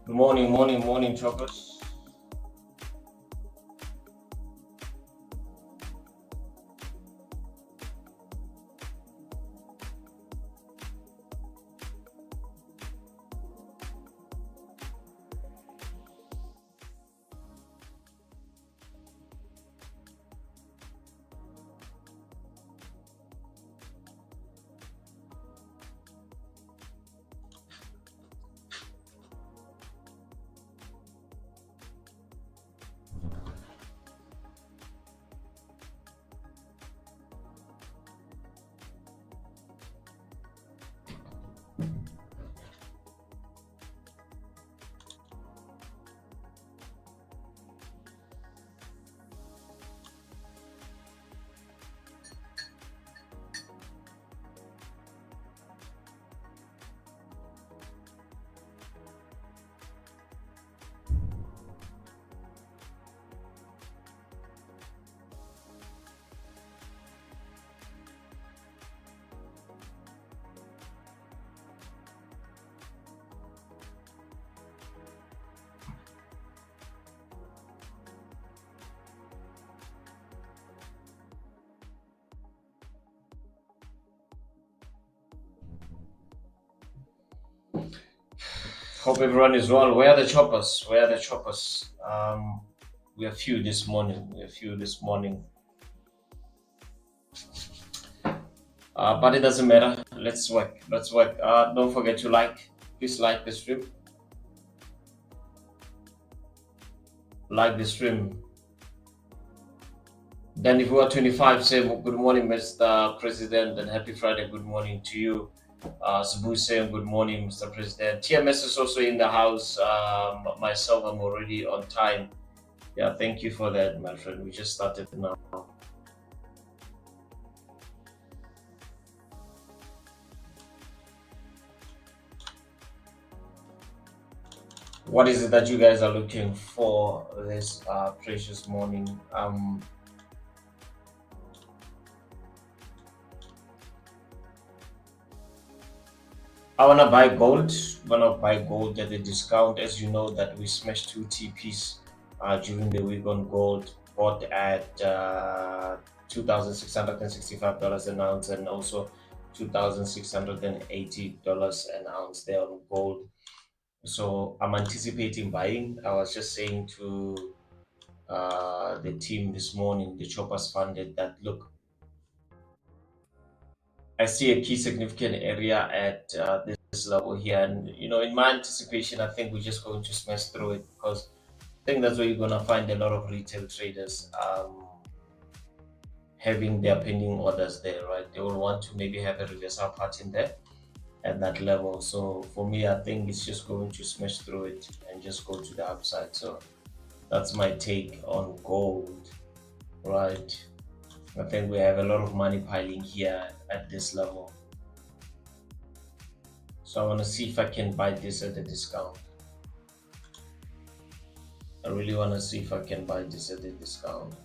Good morning, morning, choppers. Hope everyone is well. Where are the choppers? Where are the choppers? We are few this morning. But it doesn't matter. Let's work. Let's work. Don't forget to like. Please like the stream. Like the stream. Then if we are 25, say good morning, Mr. President, and happy Friday. Good morning to you. Sabu saying good morning, Mr. President. TMS is also in the house. Myself, I'm already on time. Yeah, thank you for that, my friend. We just started now. What is it that you guys are looking for this precious morning? I wanna buy gold. Wanna buy gold at a discount. As you know that we smashed 2 TPs during the week on gold. Bought at $2,665 an ounce, and also $2,680 an ounce there on gold. So I'm anticipating buying. I was just saying to the team this morning, the choppers funded, that look, I see a key significant area at this level here, and in my anticipation, I think we're just going to smash through it, because I think that's where you're gonna find a lot of retail traders having their pending orders there, right? They will want to maybe have a reversal pattern there at that level. So for me, I think it's just going to smash through it and just go to the upside. So that's my take on gold, right? I think we have a lot of money piling here at this level. So I want to see if I can buy this at a discount. I really want to see if I can buy this at a discount.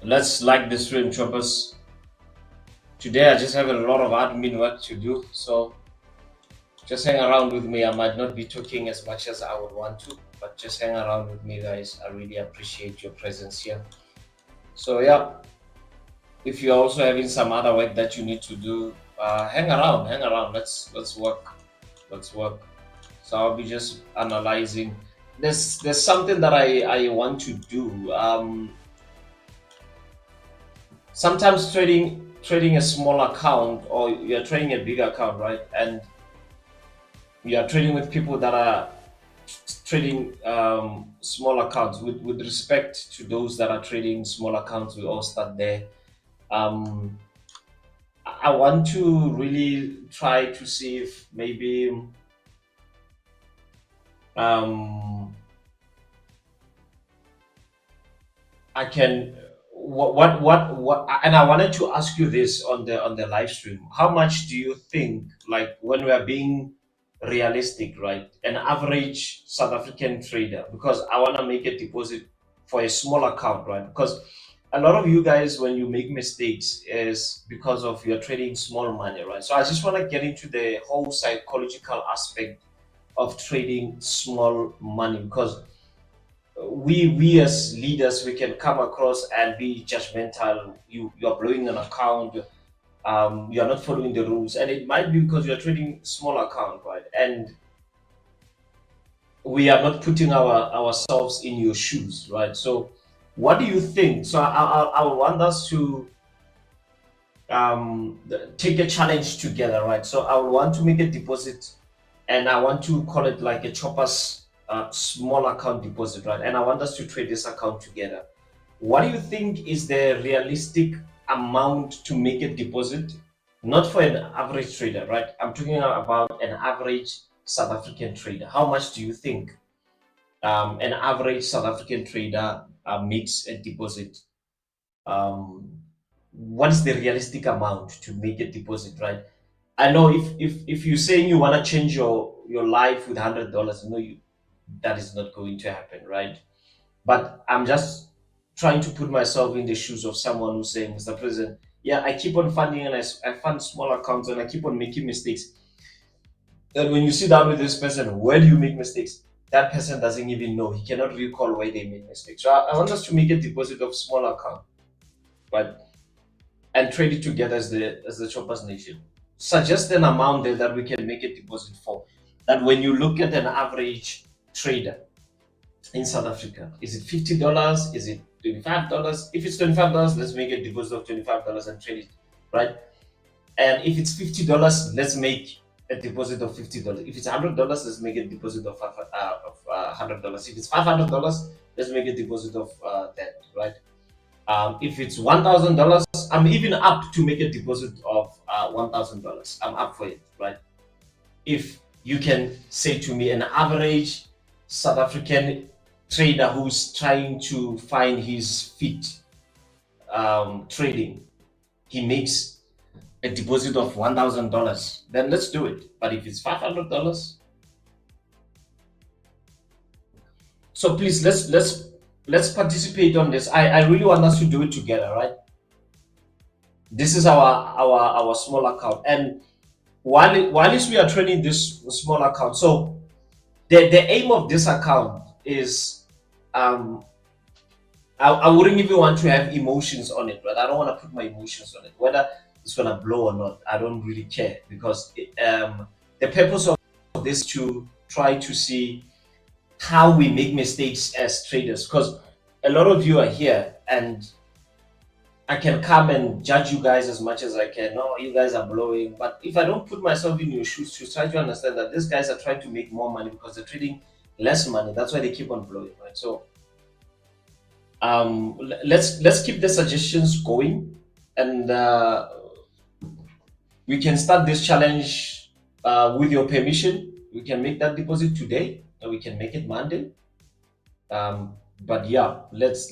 Let's like the stream, choppers. Today I just have a lot of admin work to do, so just hang around with me. I might not be talking as much as I would want to, but just hang around with me, guys. I really appreciate your presence here. So yeah, if you're also having some other work that you need to do, hang around, hang around. Let's work, let's work. So I'll be just analyzing. There's something that I want to do. Sometimes trading a small account, or you're trading a big account, right? And you are trading with people that are trading small accounts. With respect to those that are trading small accounts, we all start there. um I want to really try to see if maybe um I can, what, and I wanted to ask you this on the live stream. How much do you think, like, when we are being realistic, right? An average South African trader, because I want to make a deposit for a small account, right? Because a lot of you guys, when you make mistakes, is because of you're trading small money, right? So I just want to get into the whole psychological aspect of trading small money, because we as leaders, we can come across and be judgmental. You're blowing an account, you're not following the rules, and it might be because you're trading small account, right? And we are not putting ourselves in your shoes, right? So what do you think? So I want us to take a challenge together, right? So I would want to make a deposit, and I want to call it like a chopper's small account deposit, right? And I want us to trade this account together. What do you think is the realistic amount to make a deposit? Not for an average trader, right? I'm talking about an average South African trader. How much do you think an average South African trader makes a deposit? Um, what is the realistic amount to make a deposit, right? I know if you're saying you want to change your life with $100, no, that is not going to happen, right? But I'm just trying to put myself in the shoes of someone who's saying, Mr. President, yeah, I keep on funding, and I fund small accounts, and I keep on making mistakes. And when you sit down with this person, where do you make mistakes? That person doesn't even know. He cannot recall where they made mistakes. So I want us to make a deposit of small account, right? And trade it together as the Choppers Nation. Suggest an amount there that we can make a deposit for. That when you look at an average trader in South Africa, is it $50? Is it $25? If it's $25, let's make a deposit of $25 and trade it, right? And if it's $50, let's make a deposit of $50. If it's $100, let's make a deposit of $100. If it's $500, let's make a deposit of that, right? If it's $1,000, I'm even up to make a deposit of $1,000. I'm up for it, right? If you can say to me an average South African trader who's trying to find his feet trading, he makes a deposit of $1,000, then let's do it. But if it's $500, so please let's participate on this. I really want us to do it together, right? This is our small account, and while we are trading this small account, so the aim of this account is um I wouldn't even want to have emotions on it, right? I don't want to put my emotions on it, whether it's gonna blow or not. I don't really care, because the purpose of this is to try to see how we make mistakes as traders, because a lot of you are here, and I can come and judge you guys as much as I can. No, you guys are blowing. But if I don't put myself in your shoes to try to understand that these guys are trying to make more money because they're trading less money, that's why they keep on blowing, right? So let's keep the suggestions going, and we can start this challenge with your permission. We can make that deposit today, and we can make it Monday. But yeah, let's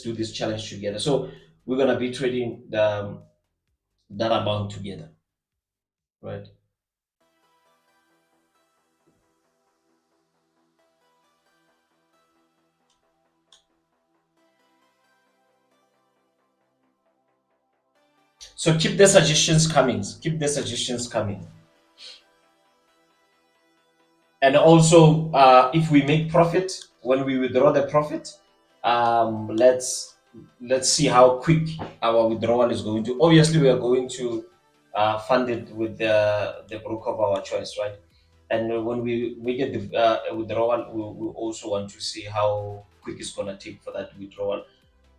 do this challenge together. So we're gonna be trading that amount together, right? So keep the suggestions coming. Keep the suggestions coming. And also, if we make profit, when we withdraw the profit, let's see how quick our withdrawal is going to. Obviously, we are going to fund it with the broker of our choice, right? And when we get the withdrawal, we also want to see how quick it's gonna take for that withdrawal.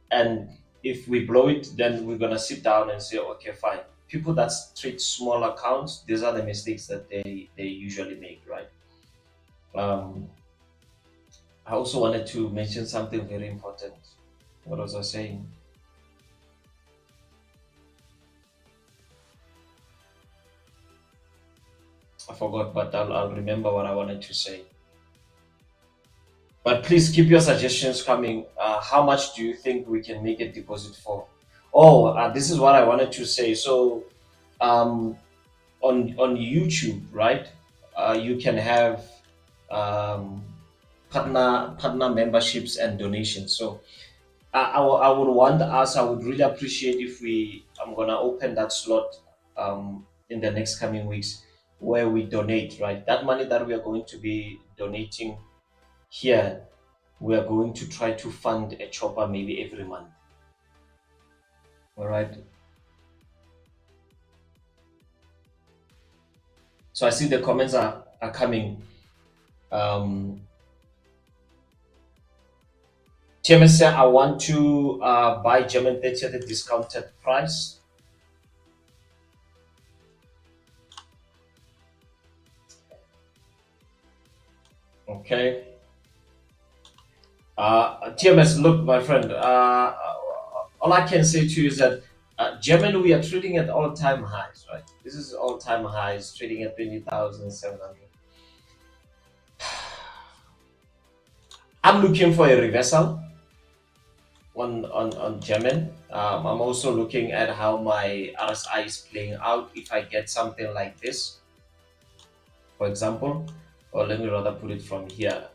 And if we blow it, then we're gonna sit down and say, okay, fine. People that trade small accounts, these are the mistakes that they usually make, right? Um, I also wanted to mention something very important. What was I saying? I forgot, but I'll remember what I wanted to say. But please keep your suggestions coming. How much do you think we can make a deposit for? Oh, this is what I wanted to say. So, um, on YouTube, right? You can have um, partner memberships and donations. So I would want us. I would really appreciate if I'm gonna open that slot in the next coming weeks where we donate. Right, that money that we are going to be donating here, we are going to try to fund a chopper maybe every month. All right. So I see the comments are coming. Chairman said, I want to buy German 30 at a discounted price. Okay. TMS, look, my friend, all I can say to you is that German, we are trading at all-time highs, right? This is all-time highs, trading at 20,700. I'm looking for a reversal on German. I'm also looking at how my RSI is playing out. If I get something like this, for example, or let me rather put it from here.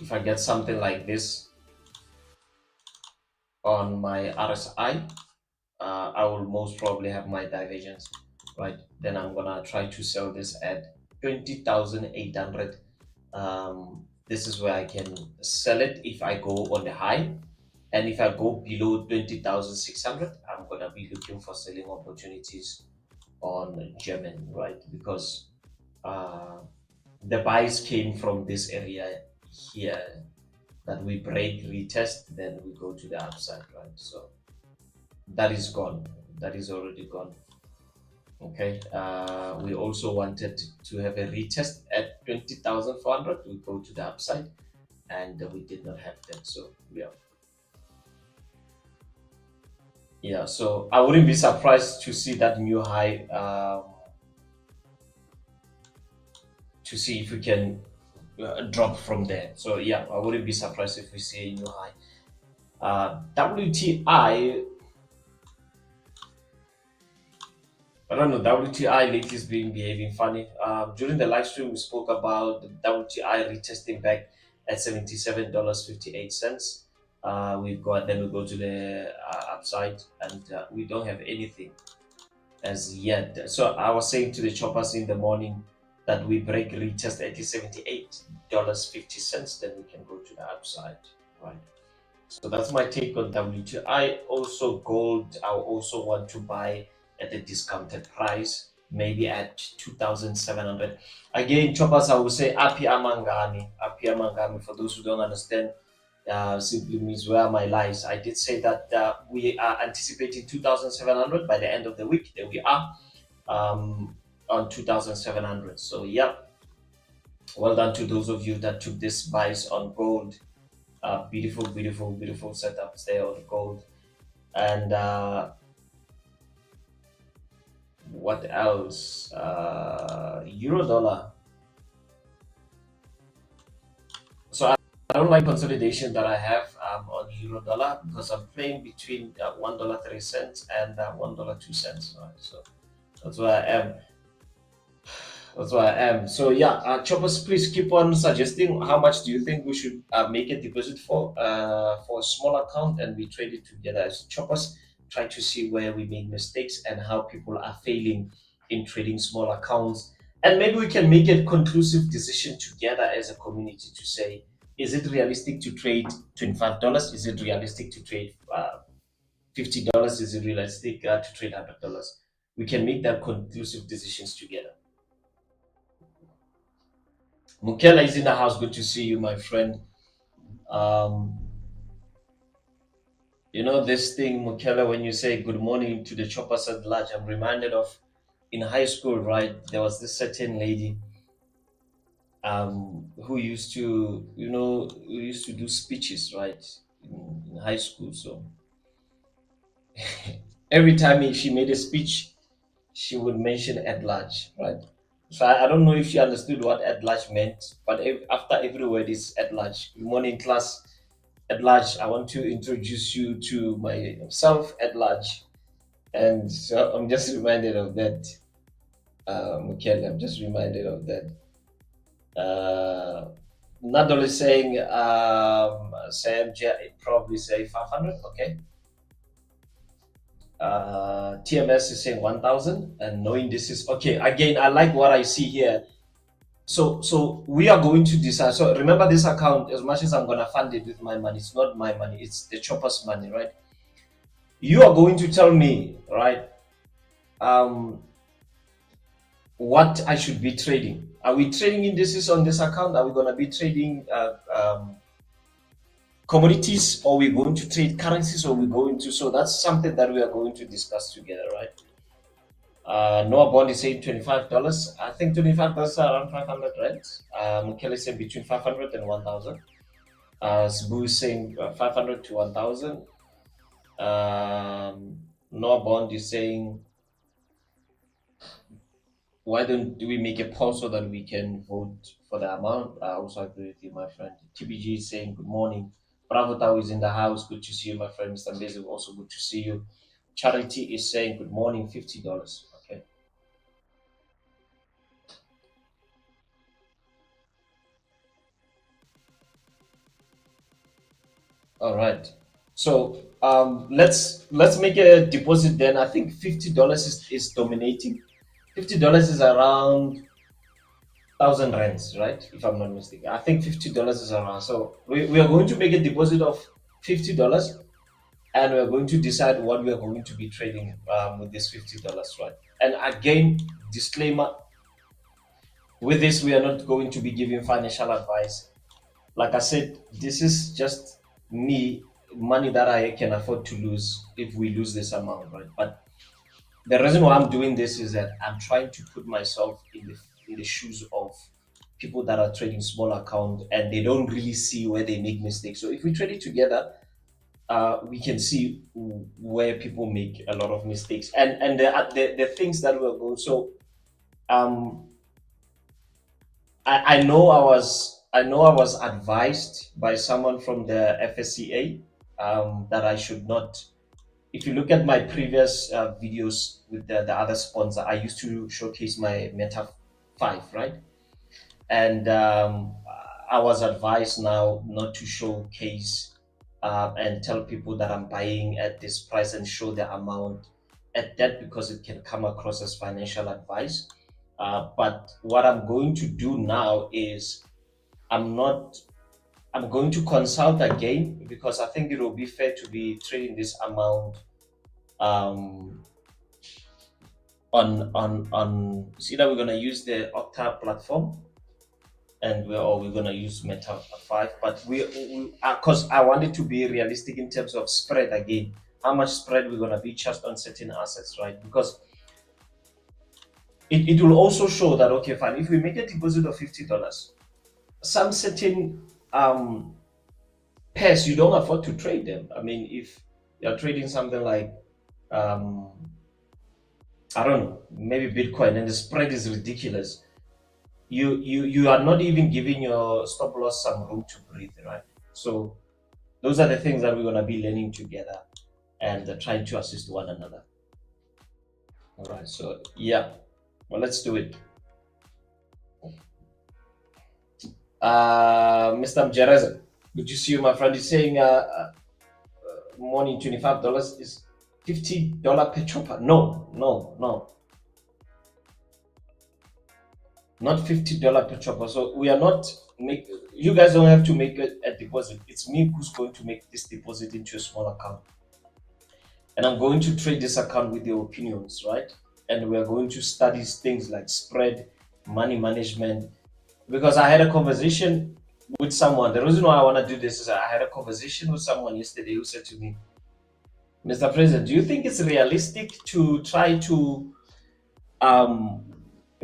If I get something like this on my RSI, I will most probably have my divergence, right? Then I'm gonna try to sell this at 20,800. This is where I can sell it if I go on the high, and if I go below 20,600, I'm gonna be looking for selling opportunities on German, right? Because uh, the buys came from this area here that we break, retest, then we go to the upside, right? So that is gone. That is already gone. Okay. We also wanted to have a retest at 20,400. We go to the upside, and we did not have that. So yeah. So I wouldn't be surprised to see that new high. To see if we can drop from there. So yeah, I wouldn't be surprised if we see a new high. WTI, I don't know, WTI lately is behaving funny. During the live stream, we spoke about the WTI retesting back at $77.58. We go to the upside, and we don't have anything as yet. So I was saying to the choppers in the morning that we break retest at $78.50, then we can go to the upside, right? So that's my take on WTI. Also, gold, I also want to buy at a discounted price, maybe at 2,700. Again, choppers, I will say Api Amangani. Api Amangani, for those who don't understand, simply means where are my lies. I did say that we are anticipating 2,700 by the end of the week. There we are on 2,700. So, yeah, well done to those of you that took this buys on gold. Beautiful, beautiful, beautiful setups there on gold. And what else? Euro dollar. So I don't like consolidation that I have on euro dollar because I'm playing between $1.03 and $1.02. Right? So that's where I am. That's where I am. So yeah, choppers, please keep on suggesting how much do you think we should make a deposit for a small account, and we trade it together as choppers. try to see where we make mistakes and how people are failing in trading small accounts. And maybe we can make a conclusive decision together as a community to say, is it realistic to trade $25? Is it realistic to trade $50? Is it realistic to trade $100? We can make that conclusive decisions together. Mukela is in the house. Good to see you, my friend. Um, you know this thing, Mukela, when you say good morning to the choppers at large, I'm reminded of in high school, right? There was this certain lady who used to, who used to do speeches, right, in high school. So every time she made a speech, she would mention at large, right? So I don't know if she understood what at large meant, but after every word is at large. Good morning, class. At large, I want to introduce you to myself at large. And so I'm just reminded of that, Mukele. I'm just reminded of that. Not only saying Sam probably say 500, okay. TMS is saying 1000, and knowing this is okay. Again, I like what I see here. So we are going to decide. So remember, this account, as much as I'm gonna fund it with my money, it's not my money, it's the chopper's money, right? You are going to tell me, right, what I should be trading. Are we trading indices on this account? Are we gonna be trading commodities, or we're going to trade currencies, or we're going to, so that's something that we are going to discuss together, right? Noah Bond is saying $25. I think $25 are around 500, right? Mukele is saying between 500 and 1000. Sbu is saying 500 to 1000. Noah Bond is saying, why don't we make a poll so that we can vote for the amount? I also agree with you, my friend. TBG is saying good morning. Bravo Tao is in the house. Good to see you, my friend. Mr. Mbezi, also good to see you. Charity is saying good morning, $50. Okay. All right. So let's make a deposit then. I think $50 is dominating. $50 is around 1,000 rands, right? If I'm not mistaken. I think $50 is around. So we are going to make a deposit of $50, and we're going to decide what we are going to be trading with this $50, right? And again, disclaimer, with this, we are not going to be giving financial advice. Like I said, this is just me, money that I can afford to lose if we lose this amount, right? But the reason why I'm doing this is that I'm trying to put myself in the shoes of people that are trading small account, and they don't really see where they make mistakes. So if we trade it together, we can see where people make a lot of mistakes, and the things that we're going. So um, I know I was advised by someone from the FSCA that I should not. If you look at my previous videos with the other sponsor, I used to showcase my Meta 5, right? And I was advised now not to showcase and tell people that I'm buying at this price and show the amount at that, because it can come across as financial advice. But what I'm going to do now is I'm not. I'm going to consult again, because I think it will be fair to be trading this amount um, on. It's either we're gonna use the Octa platform, and we're gonna use Meta 5. But we because I want it to be realistic in terms of spread again. How much spread we're gonna be charged on certain assets, right? Because it will also show that, okay, fine, if we make a deposit of $50, some certain pairs you don't afford to trade them. I mean, if you're trading something like I don't know, maybe Bitcoin, and the spread is ridiculous, you are not even giving your stop loss some room to breathe, right? So those are the things that we're gonna be learning together and trying to assist one another. All right, so yeah, well, let's do it. Mr. Mjereza, good to see you, my friend. He's saying morning $25 is $50 per chopper. No, no, no. Not $50 per chopper. So we are not make you guys don't have to make a deposit. It's me who's going to make this deposit into a small account. And I'm going to trade this account with your opinions, right? And we are going to study things like spread, money management. Because I had a conversation with someone. The reason why I want to do this is I had a conversation with someone yesterday who said to me, Mr. President, do you think it's realistic to try to um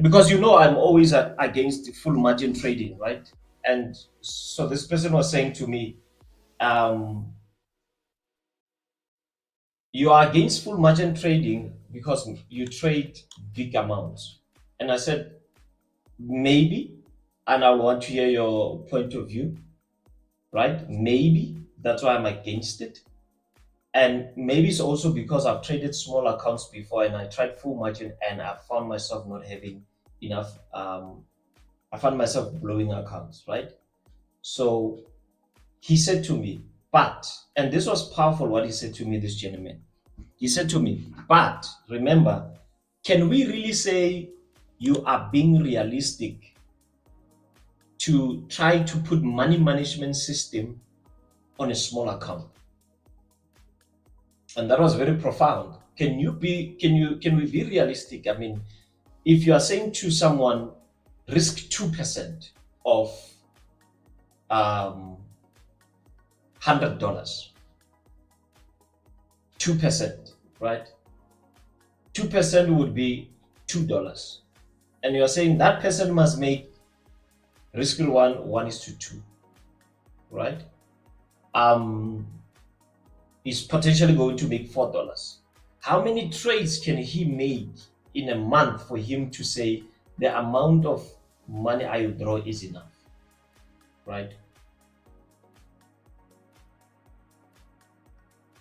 because I'm always against full margin trading, right? And so this person was saying to me, um you are against full margin trading because you trade big amounts. And I said, maybe, and I want to hear your point of view, right? Maybe that's why I'm against it. And maybe it's also because I've traded small accounts before and I tried full margin and I found myself not having enough. I found myself blowing accounts, right? So he said to me, but, and this was powerful what he said to me, this gentleman. He said to me, but remember, can we really say you are being realistic to try to put money management system on a small account? And that was very profound. Can we be realistic? I mean, if you are saying to someone, risk 2% of $100, 2%, right? 2% would be $2. And you're saying that person must make risk reward 1:2, right? Is potentially going to make $4. How many trades can he make in a month for him to say the amount of money I withdraw is enough, right?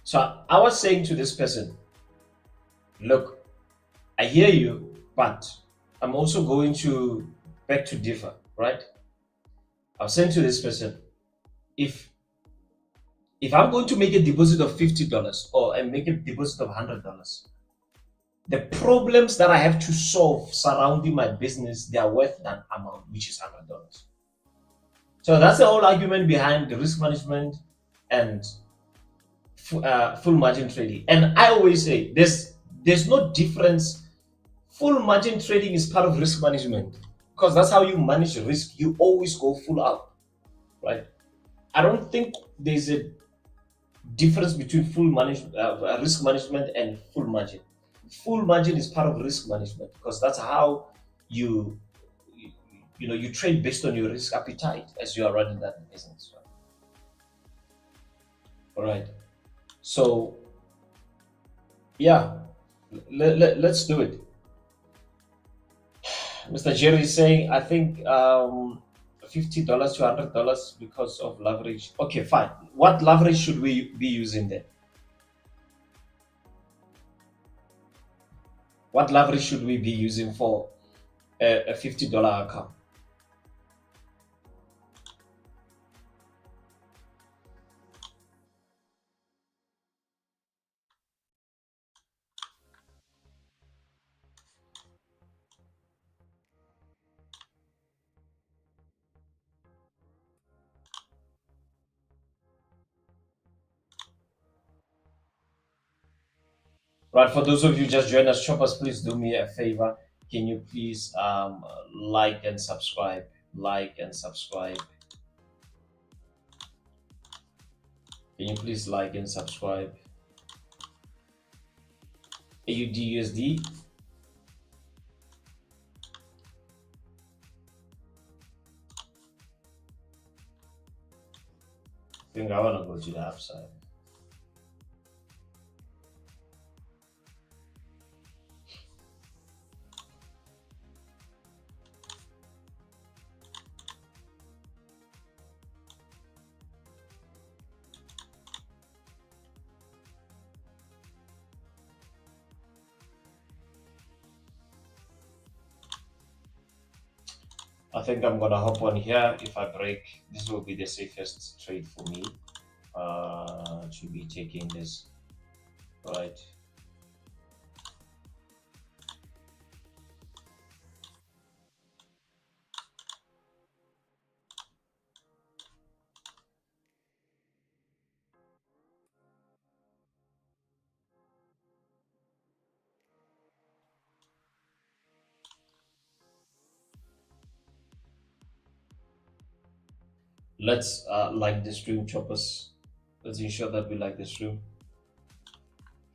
So I was saying to this person, look, I hear you, but I'm also going to beg to differ, right? I was saying to this person, if I'm going to make a deposit of $50 or I make a deposit of $100, the problems that I have to solve surrounding my business, they are worth that amount, which is $100. So that's the whole argument behind the risk management and full margin trading. And I always say there's no difference. Full margin trading is part of risk management because that's how you manage risk. You always go full out, right? I don't think there's a difference between risk management and full margin. Full margin is part of risk management because that's how you you trade based on your risk appetite as you are running that business, right? All right. So yeah, let's do it. Mr. Jerry is saying, I think $50 to $100 because of leverage. Okay, fine. What leverage should we be using then? What leverage should we be using for a $50 account? Right, for those of you just joined us, shoppers, please do me a favor. Can you please like and subscribe? Like and subscribe. Can you please like and subscribe? AUD USD. I think I want to go to the upside. I think I'm gonna hop on here. If I break, this will be the safest trade for me to be taking this, right? Let's like the stream, choppers. Let's ensure that we like the stream.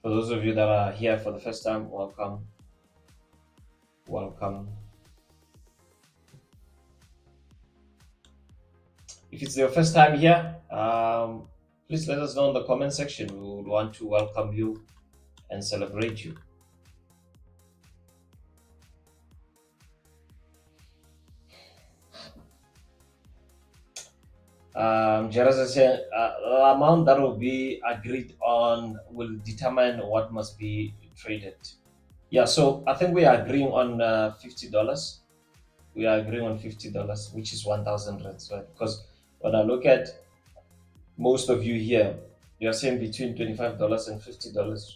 For those of you that are here for the first time, welcome. Welcome. If it's your first time here, please let us know in the comment section. We would want to welcome you and celebrate you. Jaraz is saying the amount that will be agreed on will determine what must be traded. Yeah, so I think we are agreeing on $50. We are agreeing on $50, which is 1,000 rands, right? Because when I look at most of you here, you are saying between $25 and $50,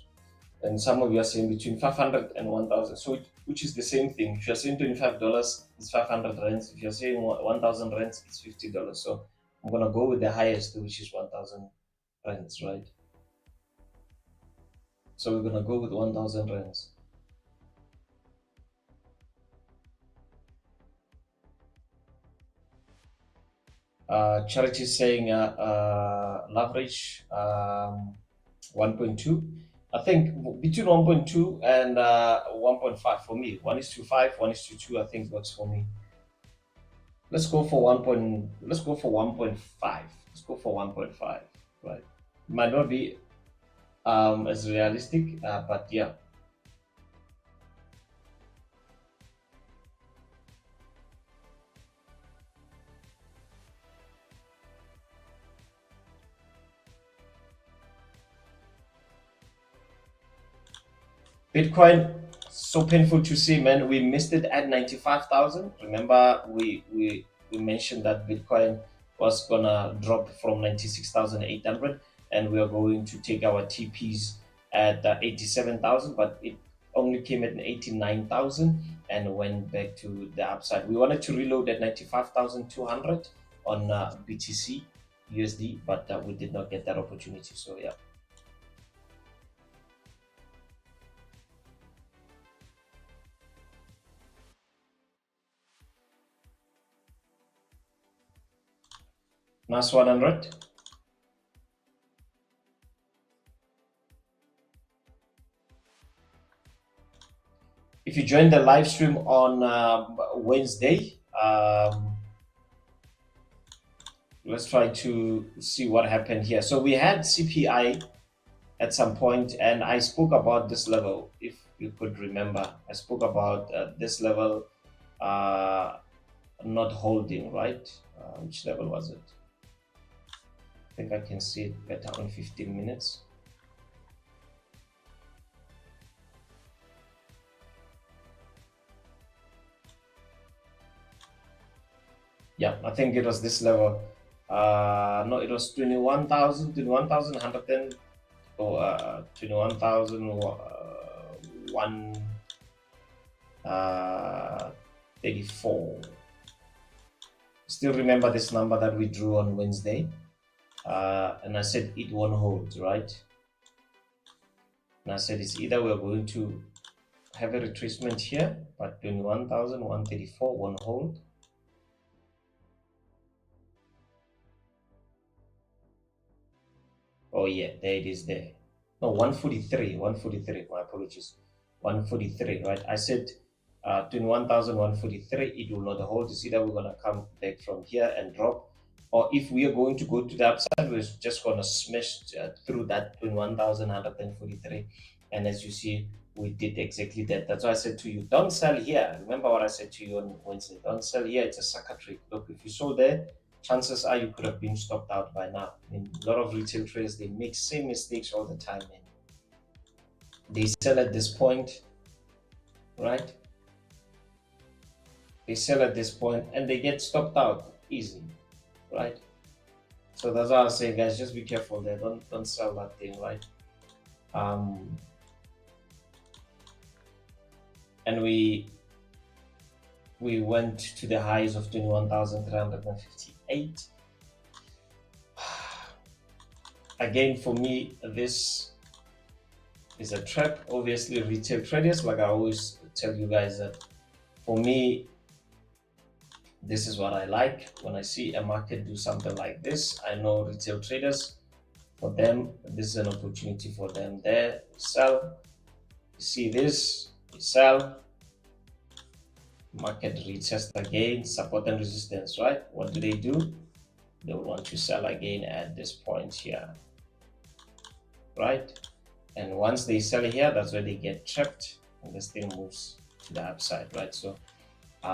and some of you are saying between 500 and 1,000. So, which is the same thing. If you're saying $25, it's 500 rands. If you're saying 1,000 rands, it's $50. So, I'm gonna go with the highest, which is 1,000 rands, right? So we're gonna go with 1,000 rands. Charity is saying leverage 1.2. I think between 1.2 and 1.5 for me. 1:5, 1:2. I think works for me. Let's go for 1. Let's go for 1.5. Let's go for 1.5. Right. Might not be as realistic, but yeah. Bitcoin, so painful to see, man. We missed it at 95,000. Remember, we mentioned that Bitcoin was gonna drop from 96,800, and we are going to take our TPs at 87,000, but it only came at 89,000 and went back to the upside. We wanted to reload at 95,200 on BTC USD, but we did not get that opportunity. So yeah. NAS 100. If you join the live stream on Wednesday, let's try to see what happened here. So we had CPI at some point, and I spoke about this level. If you could remember, I spoke about this level not holding, right? Which level was it? I think I can see it better on 15 minutes. Yeah, I think it was this level. No, it was 21,000, 21,110, or 21,134. Still remember this number that we drew on Wednesday, and I said it won't hold, right? And I said it's either we're going to have a retracement here, but 21,134 won't hold. Oh yeah, there it is there. No, 143, my apologies. 143, right? I said 21,143, it will not hold. It's either we're gonna come back from here and drop, or if we are going to go to the upside, we're just gonna smash through that 21,143. And as you see, we did exactly that. That's why I said to you, don't sell here. Remember what I said to you on Wednesday. Don't sell here, it's a sucker trick. Look, if you sold there, chances are you could have been stopped out by now. I mean, a lot of retail traders, they make same mistakes all the time, man. They sell at this point, right? They sell at this point and they get stopped out easy, right? So that's why I say, guys, just be careful there. Don't sell that thing, right? And we went to the highs of 21,358. Again, for me, this is a trap. Obviously, retail traders, like I always tell you guys, that for me, This is what I like. When I see a market do something like this, I know retail traders, for them, this is an opportunity for them there. Sell, see this, sell, market retest again, support and resistance, right? What do? They will want to sell again at this point here, right? And once they sell here, that's where they get trapped and this thing moves to the upside, right? So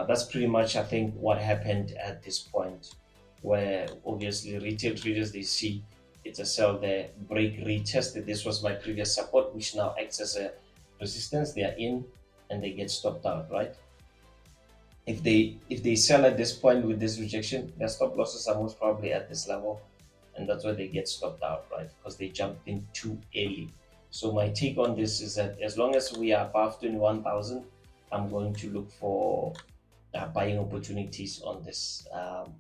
that's pretty much, I think, what happened at this point, where obviously retail traders, they see it's a sell there, break, retested. This was my previous support, which now acts as a resistance. They are in and they get stopped out, right? If they sell at this point with this rejection, their stop losses are most probably at this level, and that's why they get stopped out, right? Because they jumped in too early. So my take on this is that as long as we are above 21,000, I'm going to look for buying opportunities on this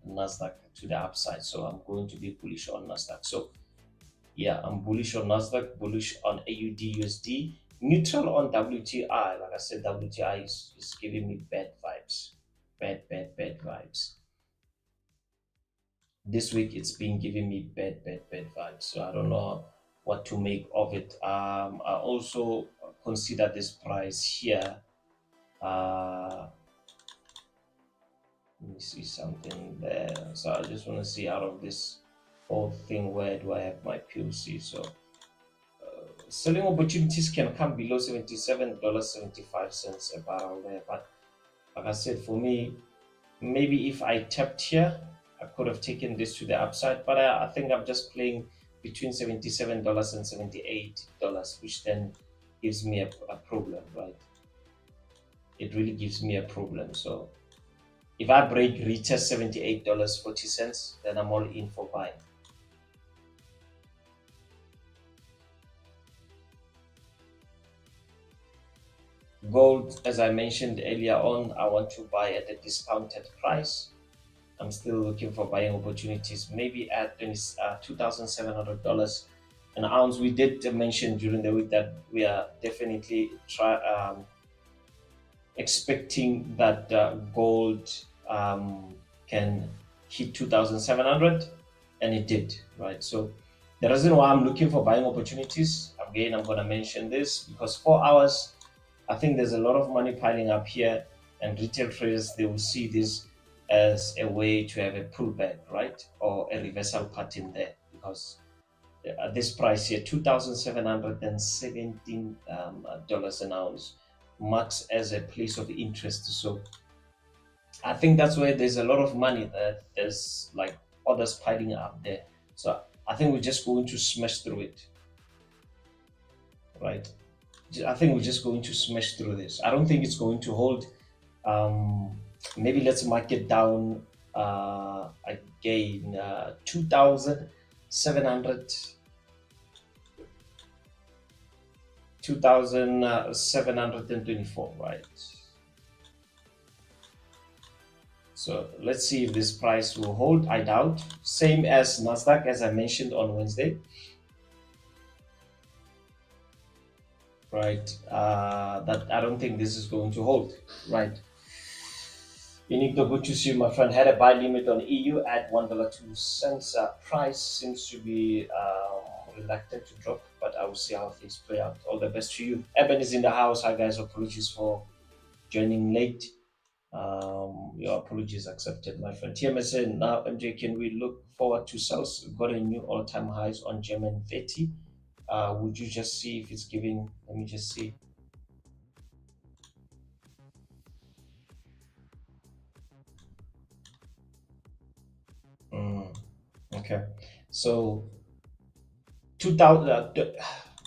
NASDAQ to the upside. So I'm going to be bullish on NASDAQ. So yeah, I'm bullish on NASDAQ, bullish on AUD USD, neutral on WTI. Like I said, WTI is giving me bad vibes. Bad vibes. This week it's been giving me bad vibes. So I don't know what to make of it. I also consider this price here. Let me see something there. So I just want to see out of this whole thing, where do I have my POC? So selling opportunities can come below $77.75 a barrel there, but like I said, for me, maybe if I tapped here, I could have taken this to the upside, but I think I'm just playing between $77 and $78, which then gives me a problem, right? It really gives me a problem. So if I break retest $78.40, then I'm all in for buying. Gold, as I mentioned earlier on, I want to buy at a discounted price. I'm still looking for buying opportunities, maybe at $2,700 an ounce. We did mention during the week that we are definitely expecting that gold can hit 2,700, and it did, right? So the reason why I'm looking for buying opportunities, again, I'm going to mention this because 4 hours, I think there's a lot of money piling up here, and retail traders, they will see this as a way to have a pullback, right? Or a reversal pattern there, because at this price here, $2,717 an ounce marks as a place of interest. So I think that's where there's a lot of money that there's like others piling up there. So I think we're just going to smash through it, right? I think we're just going to smash through this. I don't think it's going to hold. Maybe let's mark it down again, 2,700, 2,724, right? So let's see if this price will hold. I doubt. Same as NASDAQ, as I mentioned on Wednesday. Right, that I don't think this is going to hold, right? Inigno, good to see you, my friend. Had a buy limit on EU at $1.02. Price seems to be reluctant to drop, but I will see how things play out. All the best to you. Eben is in the house. Hi guys, apologies for joining late. Your apologies accepted, my friend. TMSN, now MJ, can we look forward to sales? Got a new all-time highs on German 30. Would you just see if it's giving? Let me just see. Okay, so 2000.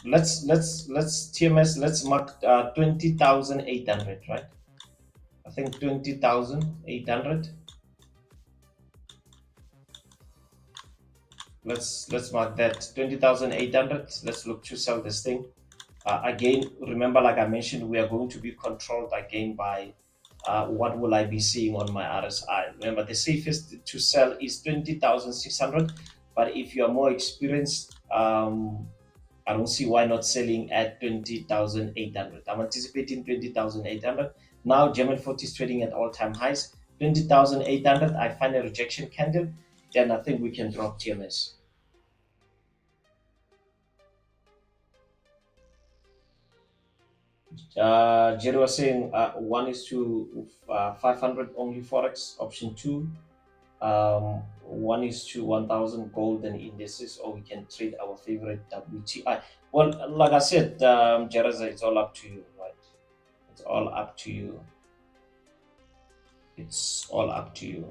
Let's TMS. Let's mark 20,800, right? I think 20,800. Let's mark that 20,800. Let's look to sell this thing. Again, remember, like I mentioned, we are going to be controlled again by what will I be seeing on my RSI. Remember, the safest to sell is 20,600, but if you are more experienced, I don't see why not selling at 20,800. I'm anticipating 20,800. Now, German 40 is trading at all-time highs. 20,800, I find a rejection candle, then I think we can drop TMS. Jerry was saying 1:500 only Forex, option 2, 1:1,000 gold and indices, or we can trade our favorite WTI. Well, like I said, Jerry, it's all up to you, right? It's all up to you. It's all up to you.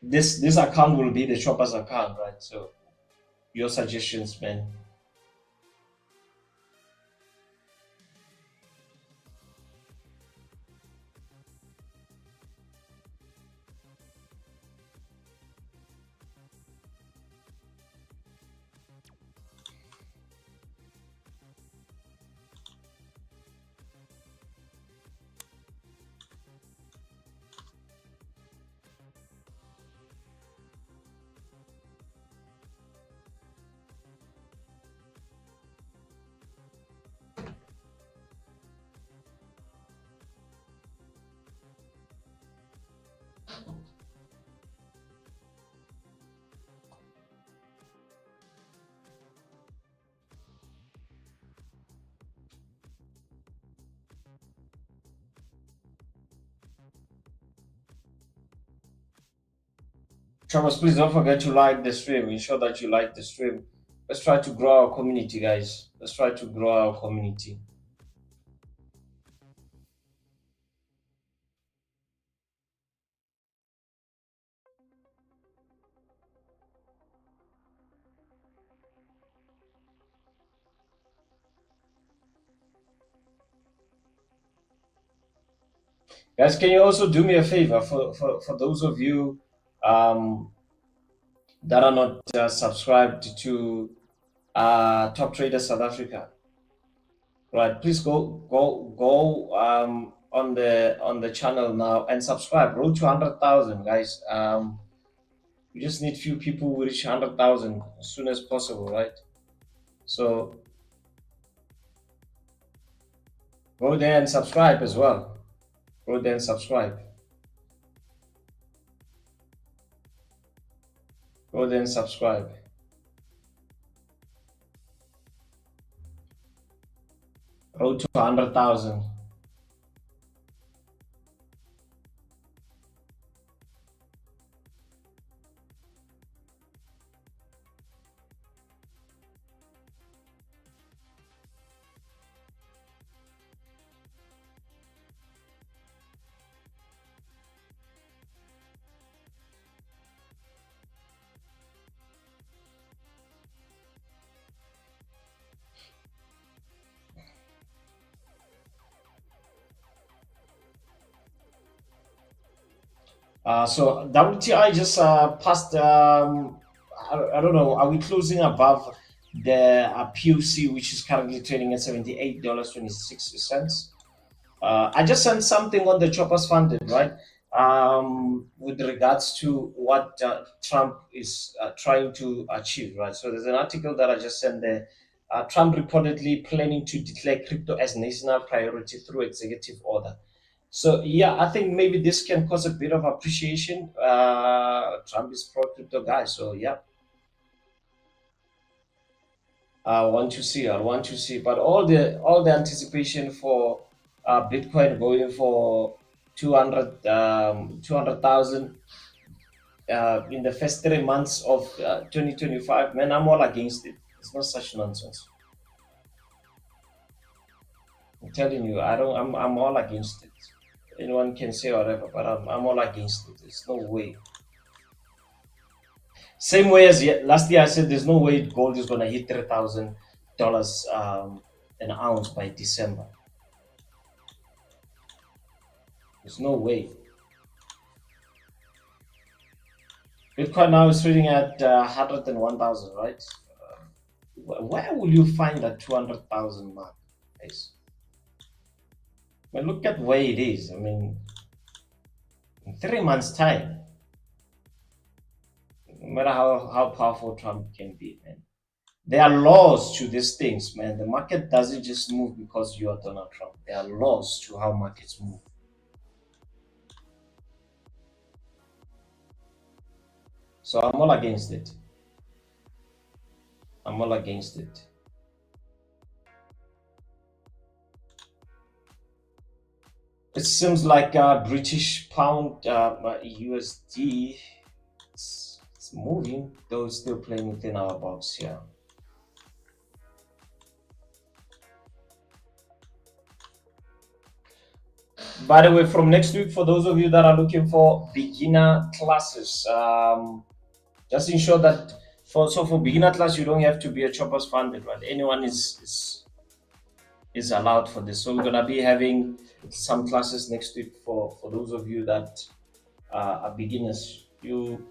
This account will be the shopper's account, right? So your suggestions, man. Thomas, please don't forget to like the stream. Ensure that you like the stream. Let's try to grow our community, guys. Let's try to grow our community. Guys, can you also do me a favor for those of you that are not subscribed to Top Trader South Africa? Right, please go on the channel now and subscribe. Road to 100,000, guys. We just need few people who reach 100,000 as soon as possible, right? So go there and subscribe as well. Go there and subscribe. Go there and subscribe. Road to 100,000. So WTI just passed. I don't know. Are we closing above the POC, which is currently trading at $78.26? I just sent something on the choppers funded, right? With regards to what Trump is trying to achieve, right? So there's an article that I just sent there. Trump reportedly planning to declare crypto as national priority through executive order. So yeah, I think maybe this can cause a bit of appreciation. Trump is pro crypto guy, so yeah. I want to see. I want to see. But all the anticipation for Bitcoin going for 200,000 in the first 3 months of 2025. Man, I'm all against it. It's not such nonsense. I'm telling you, I don't. I'm all against it. Anyone can say whatever, but I'm all against it. There's no way. Same way as last year, I said there's no way gold is gonna hit $3,000 an ounce by December. There's no way. Bitcoin now is trading at 101,000, right? Where will you find that 200,000 mark, guys? Well, look at where it is. I mean, in 3 months' time, no matter how powerful Trump can be, man, There are laws to these things, man. The market doesn't just move because you are Donald Trump. There are laws to how markets move. So I'm all against it. I'm all against it. It seems like British pound, USD, it's moving, though it's still playing within our box here. By the way, from next week, for those of you that are looking for beginner classes, just ensure that for beginner class, you don't have to be a choppers funded, right? Anyone is allowed for this. So we're gonna be having some classes next week for those of you that are beginners. You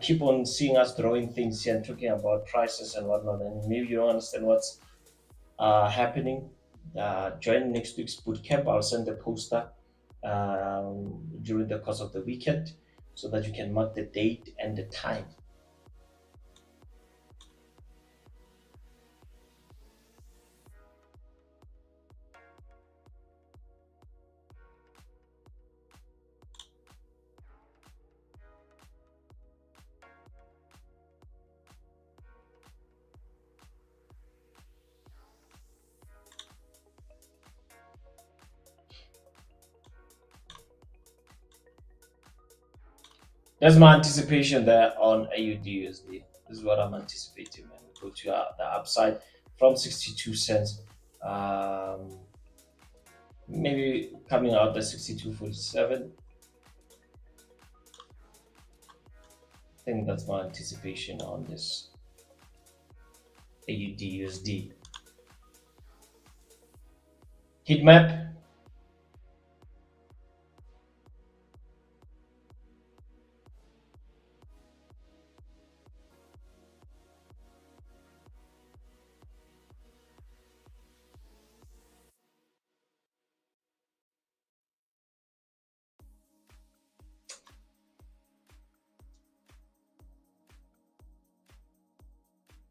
keep on seeing us drawing things here and talking about prices and whatnot, and maybe you don't understand what's happening. Join next week's boot camp. I'll send the poster during the course of the weekend so that you can mark the date and the time. That's my anticipation there on AUD/USD. This is what I'm anticipating, man. We go to the upside from 62 cents, maybe coming out at 62.47. I think that's my anticipation on this AUD/USD. Heat map.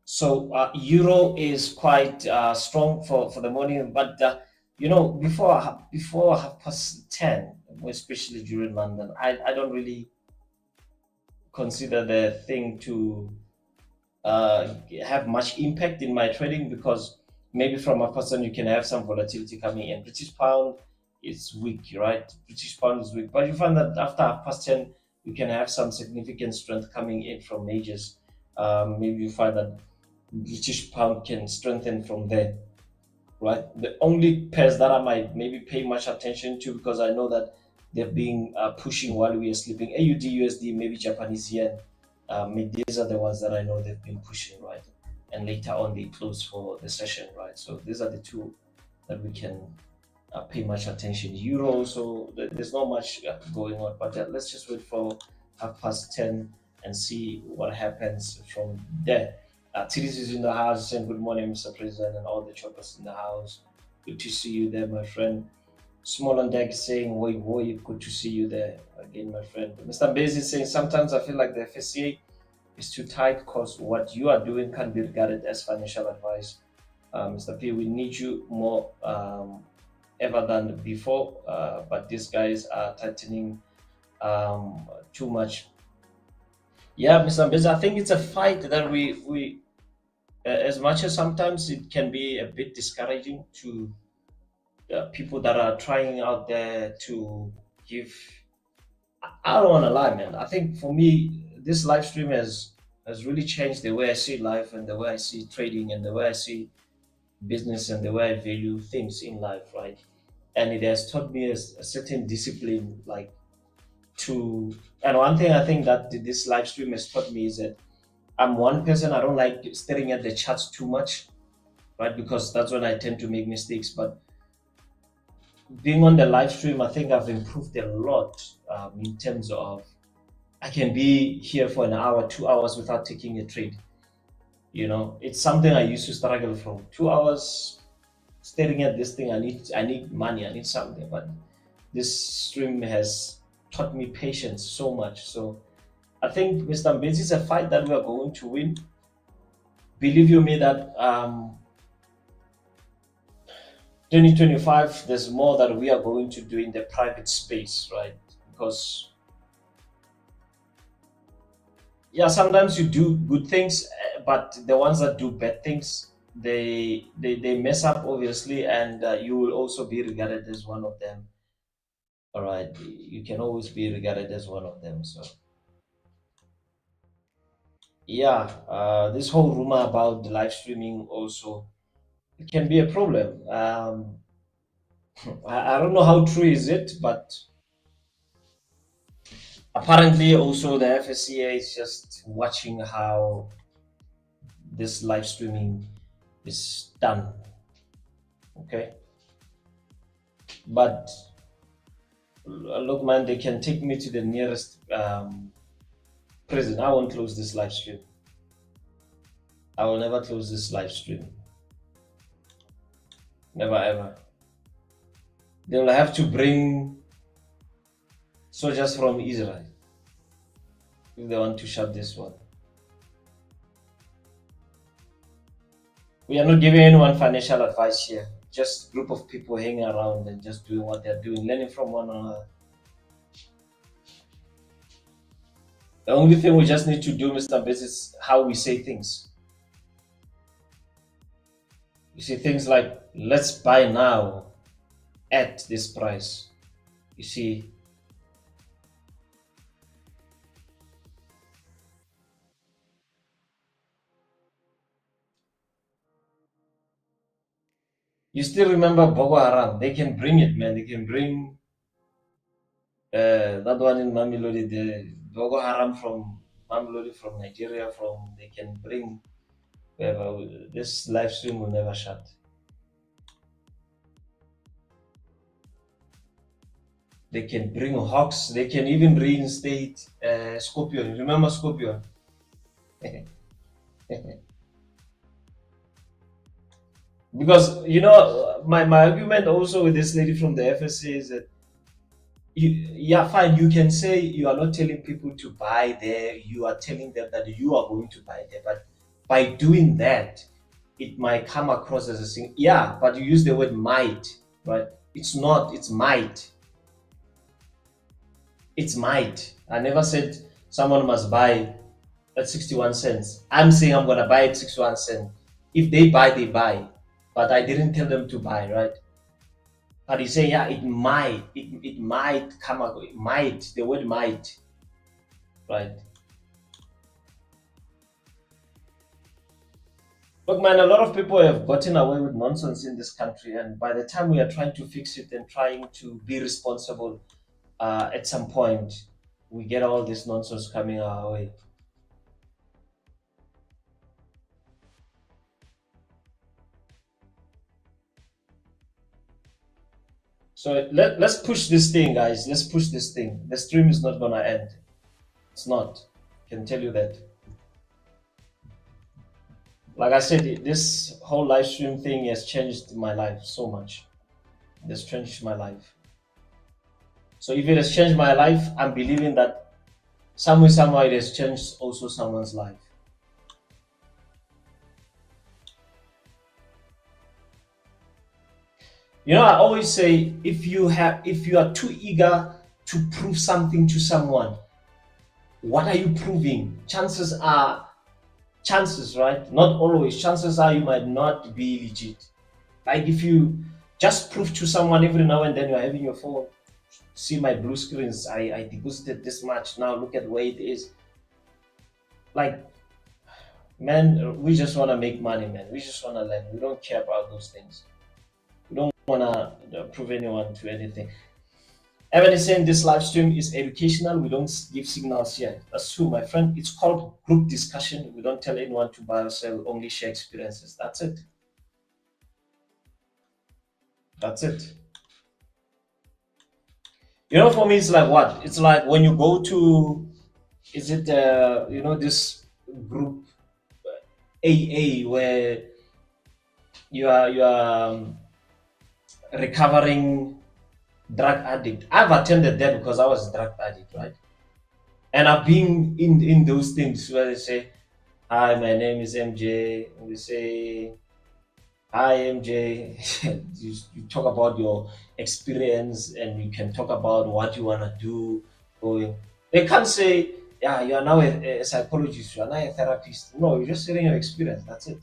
So euro is quite strong for the morning, but before 10:30, especially during London, I don't really consider the thing to have much impact in my trading, because maybe from a person you can have some volatility coming in. British pound is weak, right? British pound is weak, but you find that after 10:30 you can have some significant strength coming in from majors. Maybe you find that British pound can strengthen from there, right? The only pairs that I might maybe pay much attention to, because I know that they're being pushing while we are sleeping, AUD/USD, maybe Japanese yen. These are the ones that I know they've been pushing, right? And later on they close for the session, right? So these are the two that we can pay much attention. Euro, so there's not much going on, but let's just wait for 10:30 and see what happens from there. TDC is in the house, saying good morning, Mr. President, and all the choppers in the house. Good to see you there, my friend. Small on deck saying, woi, good to see you there again, my friend. Mr. Mbezi is saying, sometimes I feel like the FSCA is too tight because what you are doing can be regarded as financial advice. Mr. P, we need you more ever than before, but these guys are tightening too much. Yeah, Mr. Mbezi, I think it's a fight that we as much as sometimes it can be a bit discouraging to people that are trying out there to give. I don't want to lie, man. I think for me, this live stream has really changed the way I see life and the way I see trading and the way I see business and the way I value things in life, right? And it has taught me a certain discipline, like to. And one thing I think that this live stream has taught me is that I'm one person. I don't like staring at the charts too much, right? Because that's when I tend to make mistakes. But being on the live stream, I think I've improved a lot in terms of I can be here for an hour, 2 hours without taking a trade. It's something I used to struggle from. 2 hours staring at this thing. I need money. I need something. But this stream has taught me patience so much. So I think Mr. Mbezi is a fight that we are going to win. believe you me that 2025, there's more that we are going to do in the private space, right? Because yeah, sometimes you do good things, but the ones that do bad things, they mess up obviously, and you will also be regarded as one of them. All right, you can always be regarded as one of them. So yeah, this whole rumor about the live streaming also, it can be a problem. I don't know how true is it, but apparently also the FSCA is just watching how this live streaming is done. Okay, but look, man, they can take me to the nearest prison. I won't close this live stream. I will never close this live stream. Never ever. They will have to bring soldiers from Israel if they want to shut this one. We are not giving anyone financial advice here. Just group of people hanging around and just doing what they're doing, learning from one another. The only thing we just need to do, Mr. Biz, is how we say things. You see things like, let's buy now at this price. You see, you still remember Boko Haram? They can bring it, man. They can bring that one in Mamilodi, the Boko Haram from Mamilodi, from Nigeria, from they can bring wherever. This live stream will never shut. They can bring hawks. They can even reinstate Scorpion. Remember Scorpion? Because you know my argument also with this lady from the FSA is that yeah, fine, you can say you are not telling people to buy there, you are telling them that you are going to buy there, but by doing that it might come across as a thing. Yeah, but you use the word might, right? It's not, it's might. It's might. I never said someone must buy at 61 cents. I'm saying I'm gonna buy at 61 cents. If they buy, they buy, but I didn't tell them to buy, right? But you say, yeah, it might come out, it might, the word might, right? Look, man, a lot of people have gotten away with nonsense in this country, and by the time we are trying to fix it and trying to be responsible, at some point, we get all this nonsense coming our way. So let's push this thing, guys. Let's push this thing. The stream is not gonna end. It's not. I can tell you that. Like I said, this whole live stream thing has changed my life so much. It has changed my life. So if it has changed my life, I'm believing that somewhere, somehow, it has changed also someone's life. You know, I always say, if you are too eager to prove something to someone, what are you proving? Chances are, chances, right? Not always. Chances are you might not be legit. Like if you just prove to someone every now and then you're having your phone, see my blue screens, I deposited this much. Now look at where it is. Like, man, we just want to make money, man. We just want to learn. We don't care about those things. We don't want to prove anyone to anything. Evan is saying this live stream is educational. We don't give signals here. That's true, my friend. It's called group discussion. We don't tell anyone to buy or sell, only share experiences. That's it. That's it. You know, for me, it's like what? It's like when you go to, is it, you know, this group AA where you are recovering drug addict. I've attended that because I was a drug addict, right? And I've been in those things where they say, Hi, my name is MJ. We say, hi, MJ. You talk about your experience and you can talk about what you want to do. Going. They can't say, yeah, you are now a psychologist, you are now a therapist. No, you're just sharing your experience. That's it.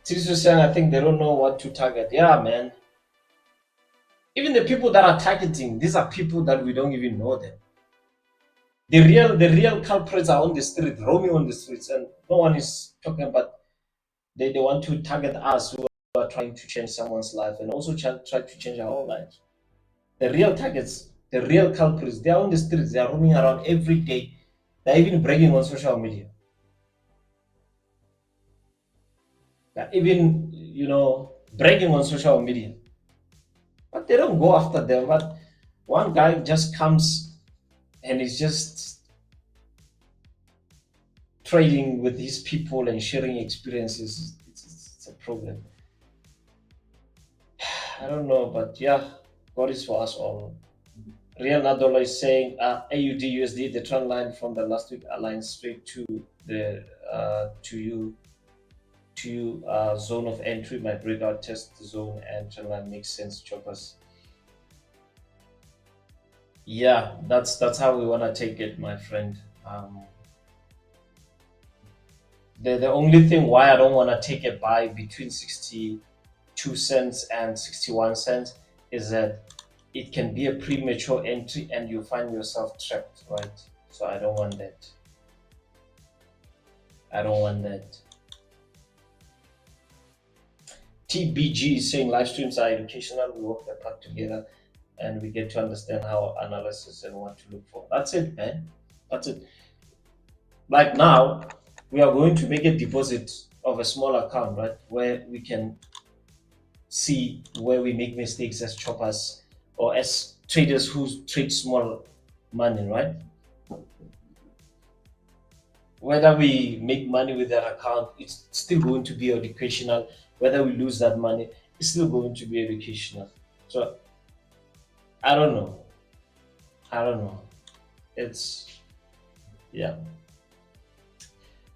Seriously saying, I think they don't know what to target. Yeah, man. Even the people that are targeting, these are people that we don't even know them. The real culprits are on the street, roaming on the streets, and no one is talking about. They want to target us who are trying to change someone's life and also try to change our own lives. The real targets, the real culprits, they are on the streets. They are roaming around every day. They're even bragging on social media. They're even bragging on social media, but they don't go after them. But one guy just comes and is just trading with these people and sharing experiences. It's a problem. I don't know, but yeah, God is for us all. Real dollar is saying AUD USD, the trend line from the last week aligns straight to the zone of entry. My breakout test zone and trend line makes sense, choppers. Yeah, that's how we wanna take it, my friend. The only thing why I don't wanna take a buy between 62 cents and 61 cents is that it can be a premature entry and you find yourself trapped, right? So I don't want that. I don't want that. TBG is saying live streams are educational. We work the path together and we get to understand how analysis and what to look for. That's it, man. That's it. Like now, we are going to make a deposit of a small account, right? Where we can see where we make mistakes as choppers or as traders who trade small money, right? Whether we make money with that account, it's still going to be educational. Whether we lose that money, it's still going to be educational. So I don't know. I don't know. It's yeah.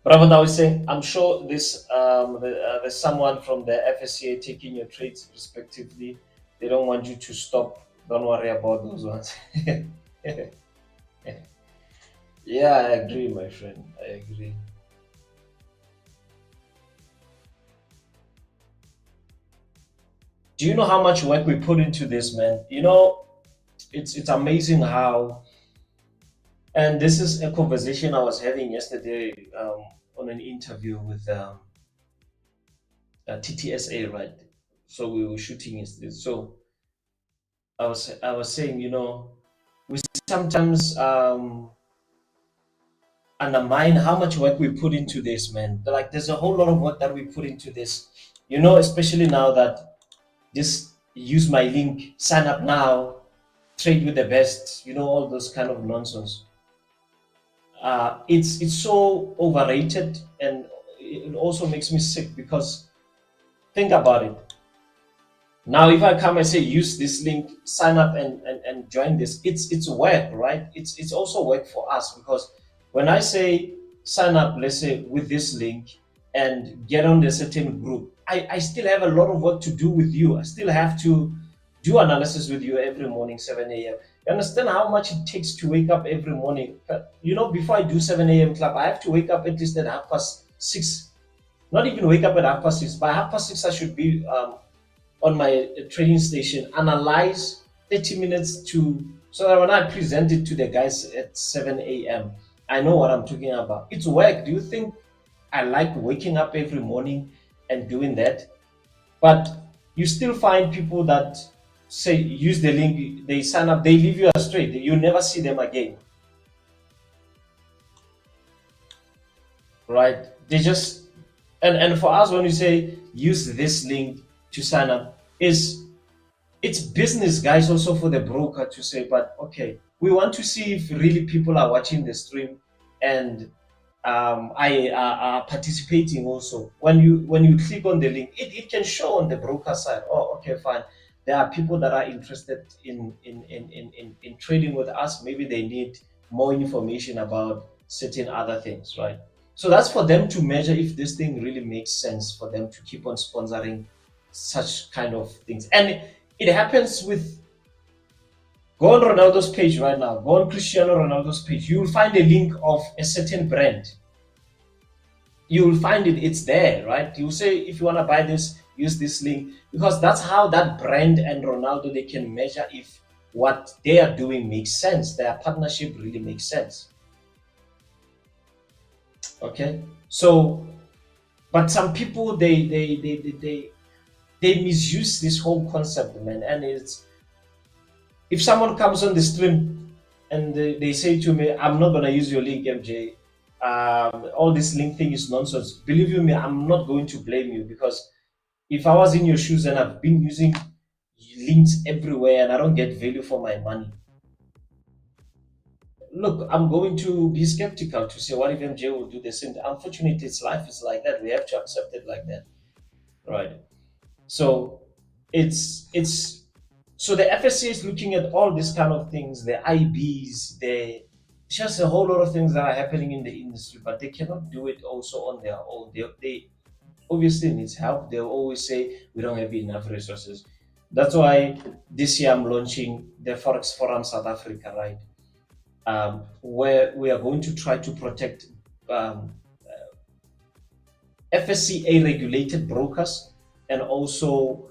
But what I was saying, I'm sure there's someone from the FSCA taking your trades respectively. They don't want you to stop. Don't worry about those ones. Yeah, I agree, my friend. I agree. Do you know how much work we put into this, man? It's amazing how. And this is a conversation I was having yesterday on an interview with TTSA, right? So we were shooting yesterday. So I was saying, we sometimes undermine how much work we put into this, man. Like there's a whole lot of work that we put into this. Especially now that just use my link, sign up now, trade with the best, all those kind of nonsense. It's so overrated, and it also makes me sick because think about it. Now, if I come and say use this link, sign up and join this, it's work, right? It's also work for us because when I say sign up, let's say with this link and get on the certain group, I still have a lot of work to do with you. I still have to do analysis with you every morning, 7 a.m. You understand how much it takes to wake up every morning? Before I do 7 a.m. club, I have to wake up at least at 6:30. Not even wake up at 6:30. By 6:30, I should be on my trading station, analyze 30 minutes so that when I present it to the guys at 7 a.m., I know what I'm talking about. It's work. Do you think I like waking up every morning and doing that? But you still find people that say use the link, they sign up, they leave you astray. You never see them again. Right? They just and for us when you say use this link to sign up, it's business guys also for the broker to say, but okay, we want to see if really people are watching the stream and I are participating also. When you click on the link, it can show on the broker side. Oh, okay, fine. There are people that are interested in trading with us. Maybe they need more information about certain other things, right? So that's for them to measure if this thing really makes sense for them to keep on sponsoring such kind of things. And it happens with, go on Ronaldo's page right now, go on Cristiano Ronaldo's page. You will find a link of a certain brand. You will find it's there, right? You say, if you want to buy this, use this link, because that's how that brand and Ronaldo, they can measure if what they are doing makes sense, their partnership really makes sense. Okay, so but some people, they misuse this whole concept, man. And it's, if someone comes on the stream and they say to me, I'm not going to use your link, MJ, all this link thing is nonsense, believe you me, I'm not going to blame you, because if I was in your shoes and I've been using links everywhere and I don't get value for my money, look, I'm going to be skeptical to say, what if MJ will do the same? Unfortunately, it's life is like that. We have to accept it like that, right? So it's so the FSC is looking at all these kind of things, the IBs, the just a whole lot of things that are happening in the industry, but they cannot do it also on their own. They obviously needs help. They'll always say we don't have enough resources. That's why this year I'm launching the Forex Forum South Africa, right? Where we are going to try to protect um, FSCA regulated brokers, and also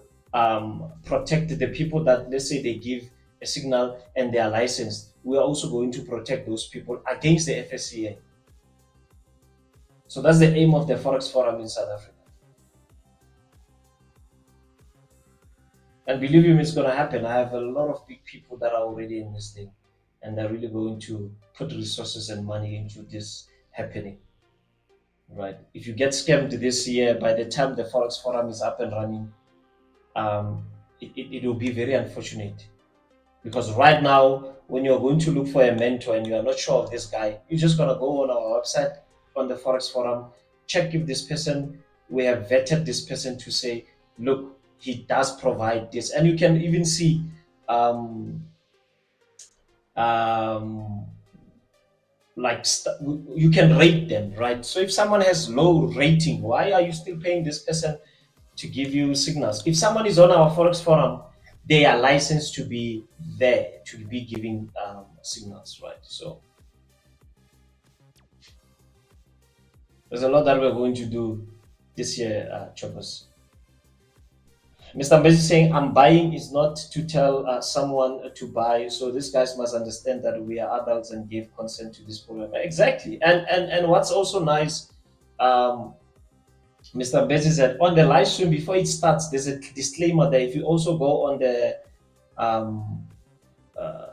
protect the people that, let's say, they give a signal and they are licensed. We are also going to protect those people against the FSCA. So that's the aim of the Forex Forum in South Africa. And believe me, it's going to happen. I have a lot of big people that are already in this thing, and they're really going to put resources and money into this happening. Right? If you get scammed this year, by the time the Forex Forum is up and running, it will be very unfortunate. Because right now, when you're going to look for a mentor and you are not sure of this guy, you're just going to go on our website, on the Forex Forum, check if this person, we have vetted this person to say, look, he does provide this. And you can even see um, um, you can rate them, right? So if someone has low rating, why are you still paying this person to give you signals? If someone is on our Forex Forum, they are licensed to be there, to be giving signals, right? So there's a lot that we're going to do this year, Choppers. Mr. Mbezi saying, I'm buying is not to tell someone to buy. So these guys must understand that we are adults and give consent to this program. Exactly. And what's also nice, Mr. Mbezi said, on the live stream, before it starts, there's a disclaimer there. If you also go on the um, uh,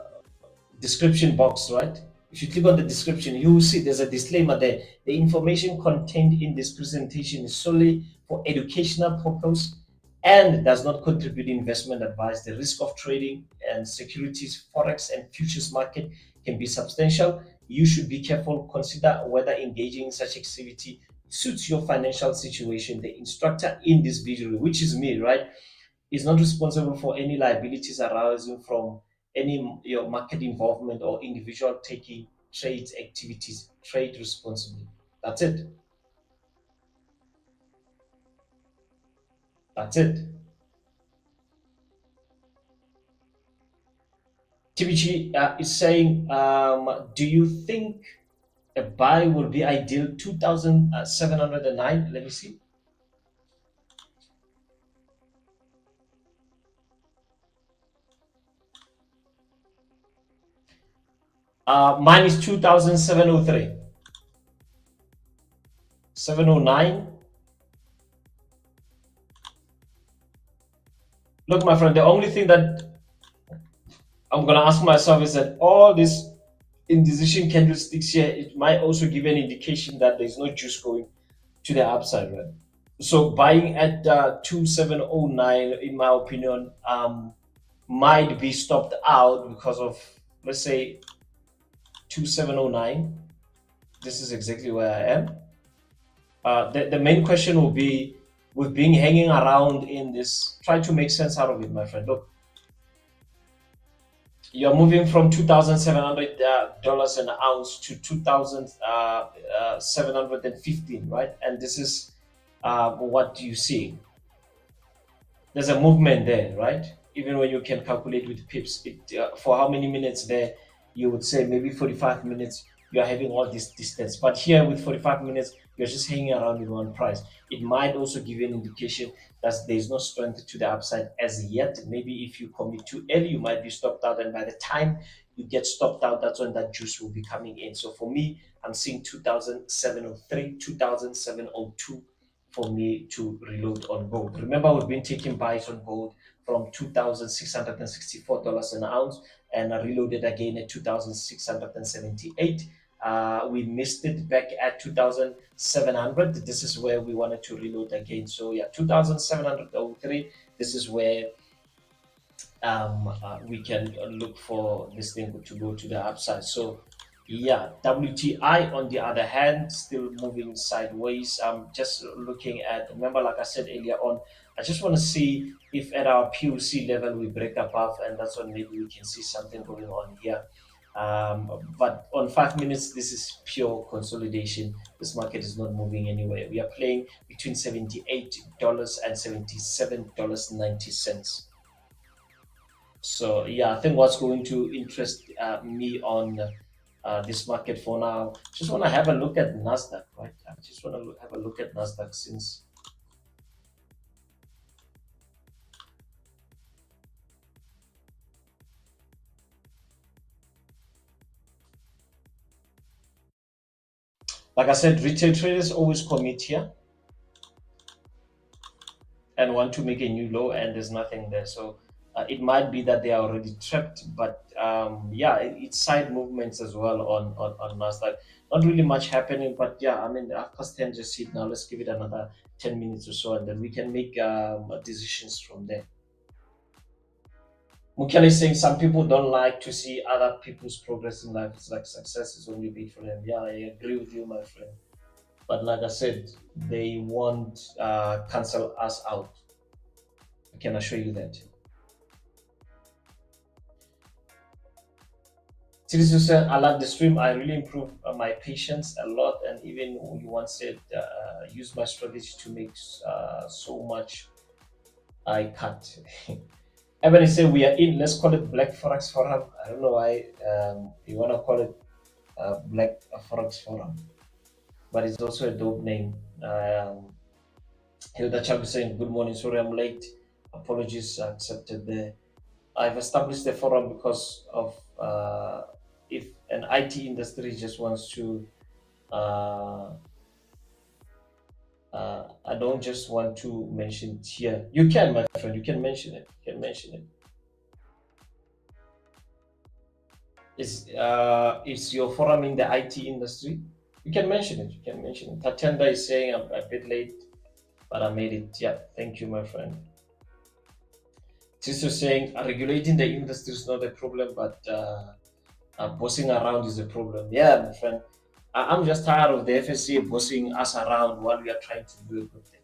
description box, right? If you click on the description, you will see there's a disclaimer there. The information contained in this presentation is solely for educational purpose and does not contribute investment advice. The risk of trading and securities, forex, and futures market can be substantial. You should be careful. Consider whether engaging in such activity suits your financial situation. The instructor in this video, which is me, right, is not responsible for any liabilities arising from any your market involvement or individual taking trades activities. Trade responsibly. That's it. That's it. TBG is saying, do you think a buy will be ideal? 2,709. Let me see. Mine is 2,703. 709. Look, my friend, the only thing that I'm going to ask myself is that all these indecision candlesticks here, it might also give an indication that there's no juice going to the upside, right? So buying at 2709, in my opinion, might be stopped out because of, let's say, 2709. This is exactly where I am. The main question will be, we've been hanging around in this, try to make sense out of it, my friend. Look, you're moving from $2,700 an ounce to 2,715, right? And this is what do you see? There's a movement there, right? Even when you can calculate with pips, for how many minutes there, you would say maybe 45 minutes, you're having all this distance. But here with 45 minutes, you're just hanging around in one price. It might also give you an indication that there's no strength to the upside as yet. Maybe if you commit too early, you might be stopped out. And by the time you get stopped out, that's when that juice will be coming in. So for me, I'm seeing 2,703, 2,702 for me to reload on gold. Remember, we've been taking buys on gold from $2,664 an ounce, and I reloaded again at 2,678. We missed it back at 2,700. This is where we wanted to reload again. So yeah, 2,703. This is where we can look for this thing to go to the upside. So yeah, WTI on the other hand, still moving sideways. I'm just looking at, remember, like I said earlier on, I just want to see if at our POC level we break above, and that's when maybe we can see something going on here. But on 5 minutes, this is pure consolidation. This market is not moving anywhere. We are playing between $78 and $77.90. So yeah, I think what's going to interest me on this market for now, just want to have a look at NASDAQ, right? I just want to have a look at NASDAQ since, like I said, retail traders always commit here and want to make a new low, and there's nothing there. So it might be that they are already trapped, but yeah, it's side movements as well on NASDAQ. Not really much happening, but yeah, I mean, after 10 just hit now. Let's give it another 10 minutes or so, and then we can make decisions from there. Mukian is saying some people don't like to see other people's progress in life. It's like success is only big for them. Yeah, I agree with you, my friend. But like I said, they won't cancel us out. I can assure you that. Seriously, sir, I love the stream. I really improved my patience a lot, and even you once said, use my strategy to make so much I cut. Evan is saying we are in. Let's call it Black Forex Forum. I don't know why you want to call it Black Forex Forum, but it's also a dope name. Hilda Chab is saying, good morning. Sorry I'm late. Apologies accepted there. I've established the forum because of if an IT industry just wants to, I don't just want to mention it here. You can, my friend, you can mention it. You can mention it. Is your forum in the IT industry? You can mention it. You can mention it. Tatenda is saying I'm a bit late, but I made it. Yeah, thank you, my friend. Sister saying regulating the industry is not a problem, but bossing around is a problem. Yeah, my friend. I'm just tired of the FSC bossing us around while we are trying to do a good thing.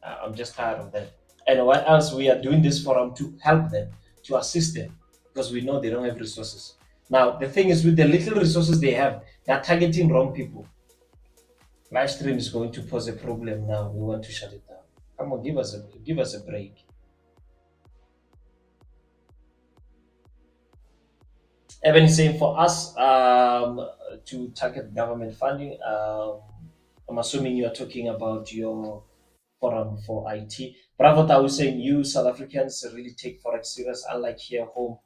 I'm just tired of that. And what else? We are doing this forum to help them, to assist them, because we know they don't have resources. Now, the thing is, with the little resources they have, they are targeting wrong people. Live stream is going to pose a problem now. We want to shut it down. Come on, give us a break. Evan is saying for us to target government funding, I'm assuming you are talking about your forum for IT. Bravo Tau is saying you South Africans really take Forex serious, unlike here home.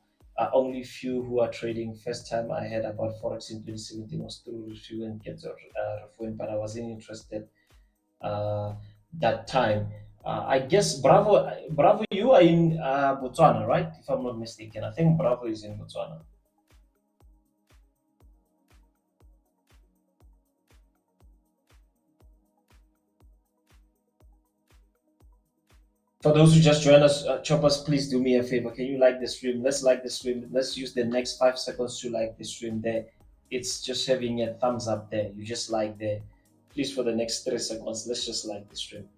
Only few who are trading. First time I heard about Forex in 2017 was through review and get but I wasn't interested that time. I guess Bravo, you are in Botswana, right? If I'm not mistaken, I think Bravo is in Botswana. For those who just join us, choppers, please do me a favor. Can you like the stream? Let's like the stream. Let's use the next 5 seconds to like the stream there. it's just having a thumbs up there. You just like there. Please, for the next 3 seconds, let's just like the stream.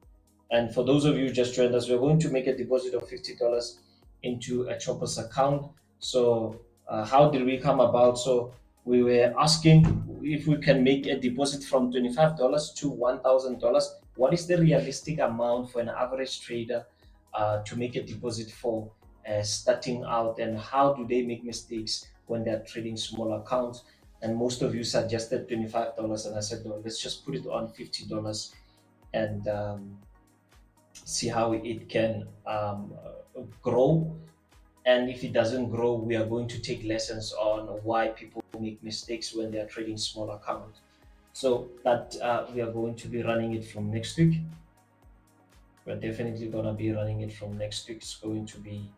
And for those of you who just joined us, we're going to make a deposit of $50 into a Chopper's account. So, how did we come about? So, we were asking if we can make a deposit from $25 to $1,000. What is the realistic amount for an average trader to make a deposit for starting out, and how do they make mistakes when they're trading small accounts? And most of you suggested $25, and I said, no, let's just put it on $50 and see how it can grow. And if it doesn't grow, we are going to take lessons on why people make mistakes when they are trading small accounts. So that we are going to be running it from next week. We're definitely going to be running it from next week. It's going to be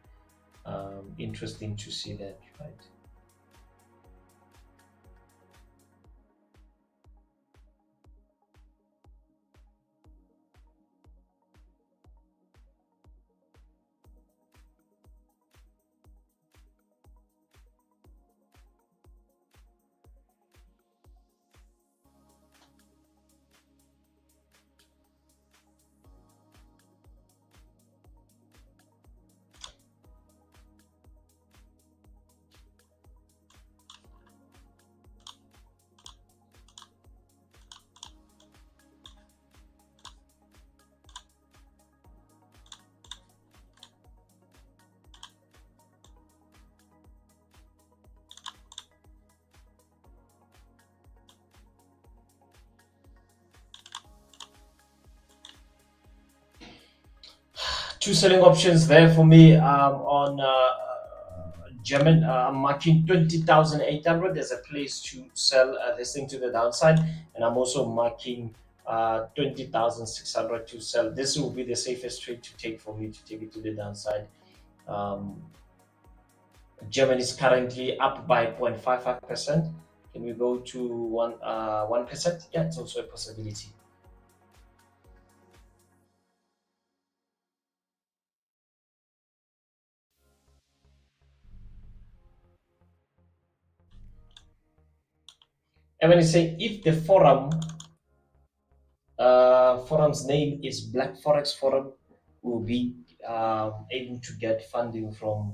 interesting to see that, right? Two selling options there for me on German. I'm marking 20,800. There's a place to sell this thing to the downside, and I'm also marking 20,600 to sell. This will be the safest trade to take for me to take it to the downside. Um, German is currently up by 0.55%. Can we go to 1%? Yeah, it's also a possibility. And when you say if the forum's name is Black Forex Forum, will be able to get funding from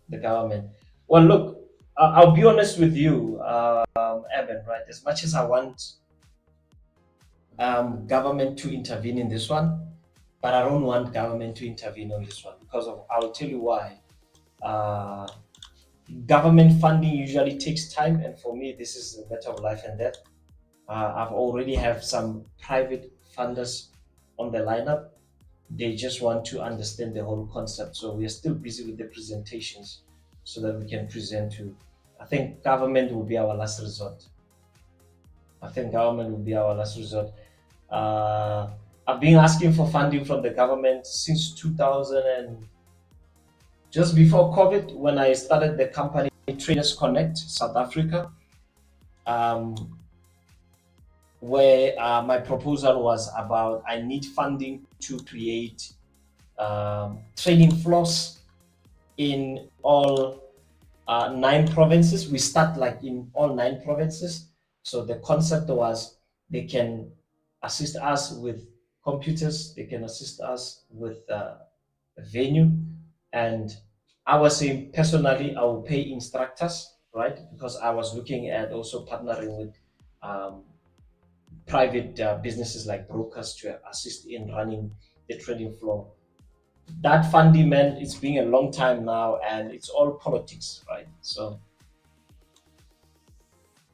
the government. Well, look, I'll be honest with you, Evan, right? As much as I want government to intervene in this one, but I don't want government to intervene on this one because of, I'll tell you why. Uh, Government funding usually takes time, and for me, this is a matter of life and death. I've already have some private funders on the lineup. They just want to understand the whole concept. So we are still busy with the presentations so that we can present to. I think government will be our last resort. I think government will be our last resort. Uh, I've been asking for funding from the government since 2000 and just before COVID, when I started the company Traders Connect South Africa, um, where my proposal was about I need funding to create training floors in all 9 provinces. We start like in all 9 provinces. So the concept was they can assist us with computers, they can assist us with venue, and I was saying personally I will pay instructors, right? Because I was looking at also partnering with um, private businesses like brokers to assist in running the trading floor. That funding, man, it's been a long time now, and it's all politics, right? So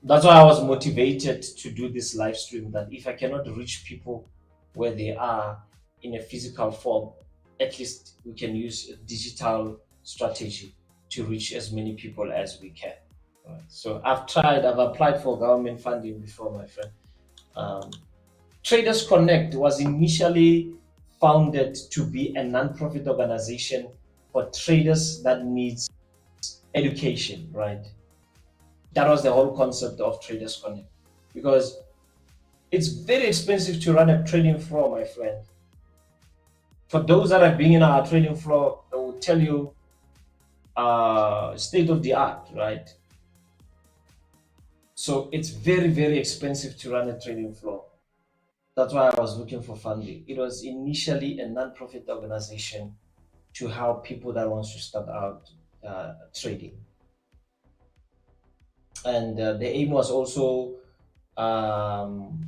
that's why I was motivated to do this live stream. That if I cannot reach people where they are in a physical form, at least we can use a digital strategy to reach as many people as we can. Right? So I've applied for government funding before, my friend. Um, Traders Connect was initially founded to be a non-profit organization for traders that needs education, right? That was the whole concept of Traders Connect, because it's very expensive to run a trading floor, my friend. For those that have been in our trading floor, they will tell you, state of the art, right? So it's very, very expensive to run a trading floor. That's why I was looking for funding. It was initially a non-profit organization to help people that wants to start out trading, and the aim was also um,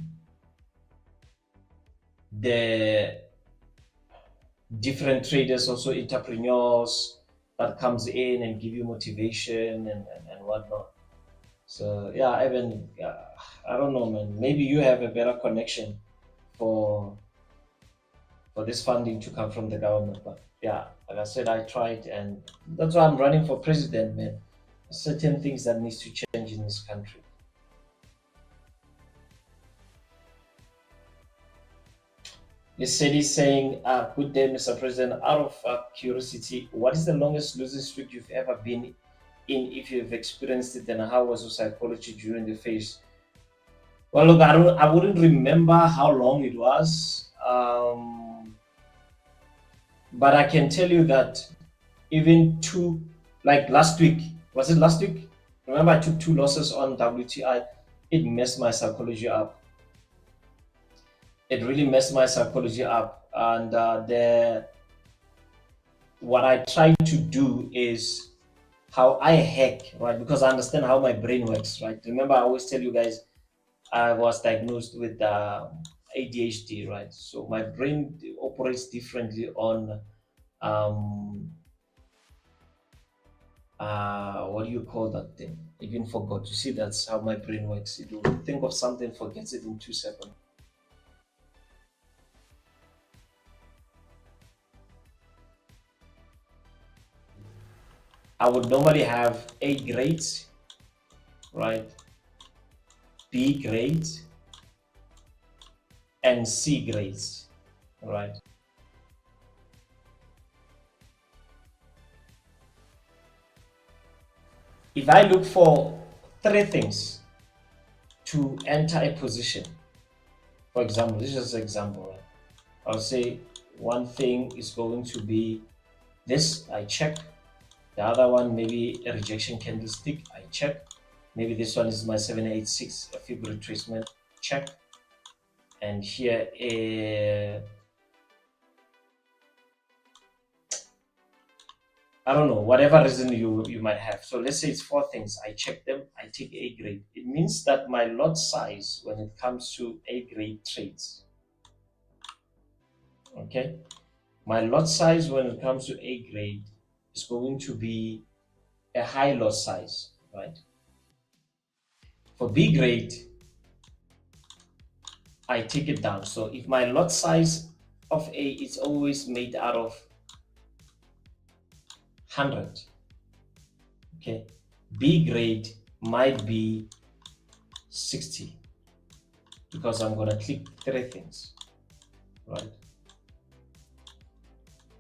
the different traders, also entrepreneurs that comes in and give you motivation and whatnot. So yeah, Evan, I don't know, man. Maybe you have a better connection for this funding to come from the government. But yeah, like I said, I tried, and that's why I'm running for president, man. Certain things that needs to change in this country. The city saying, "Good day, Mr. President. Out of curiosity, what is the longest losing streak you've ever been in, if you've experienced it, and how was your psychology during the phase?" Well, look, I wouldn't remember how long it was, but I can tell you that even two, like last week, was it last week? Remember, I took two losses on WTI. It messed my psychology up. It really messed my psychology up, and the what I try to do is how I hack, right? Because I understand how my brain works, right? Remember, I always tell you guys I was diagnosed with ADHD, right? So my brain operates differently on um, what do you call that thing? Even forgot. You see, that's how my brain works. It will think of something, forgets it in 2 seconds. I would normally have A grades, right? B grades, and C grades, right? If I look for three things to enter a position, for example, this is an example, right? I'll say one thing is going to be this, I check. The other one, maybe a rejection candlestick, I check. Maybe this one is my 786, a fib retracement, check. And here, I don't know, whatever reason you might have. So let's say it's four things. I check them, I take A grade. It means that my lot size when it comes to A grade trades, okay? My lot size when it comes to A grade is going to be a high lot size, right? For B grade, I take it down. So if my lot size of A is always made out of 100, okay, B grade might be 60, because I'm going to click three things, right?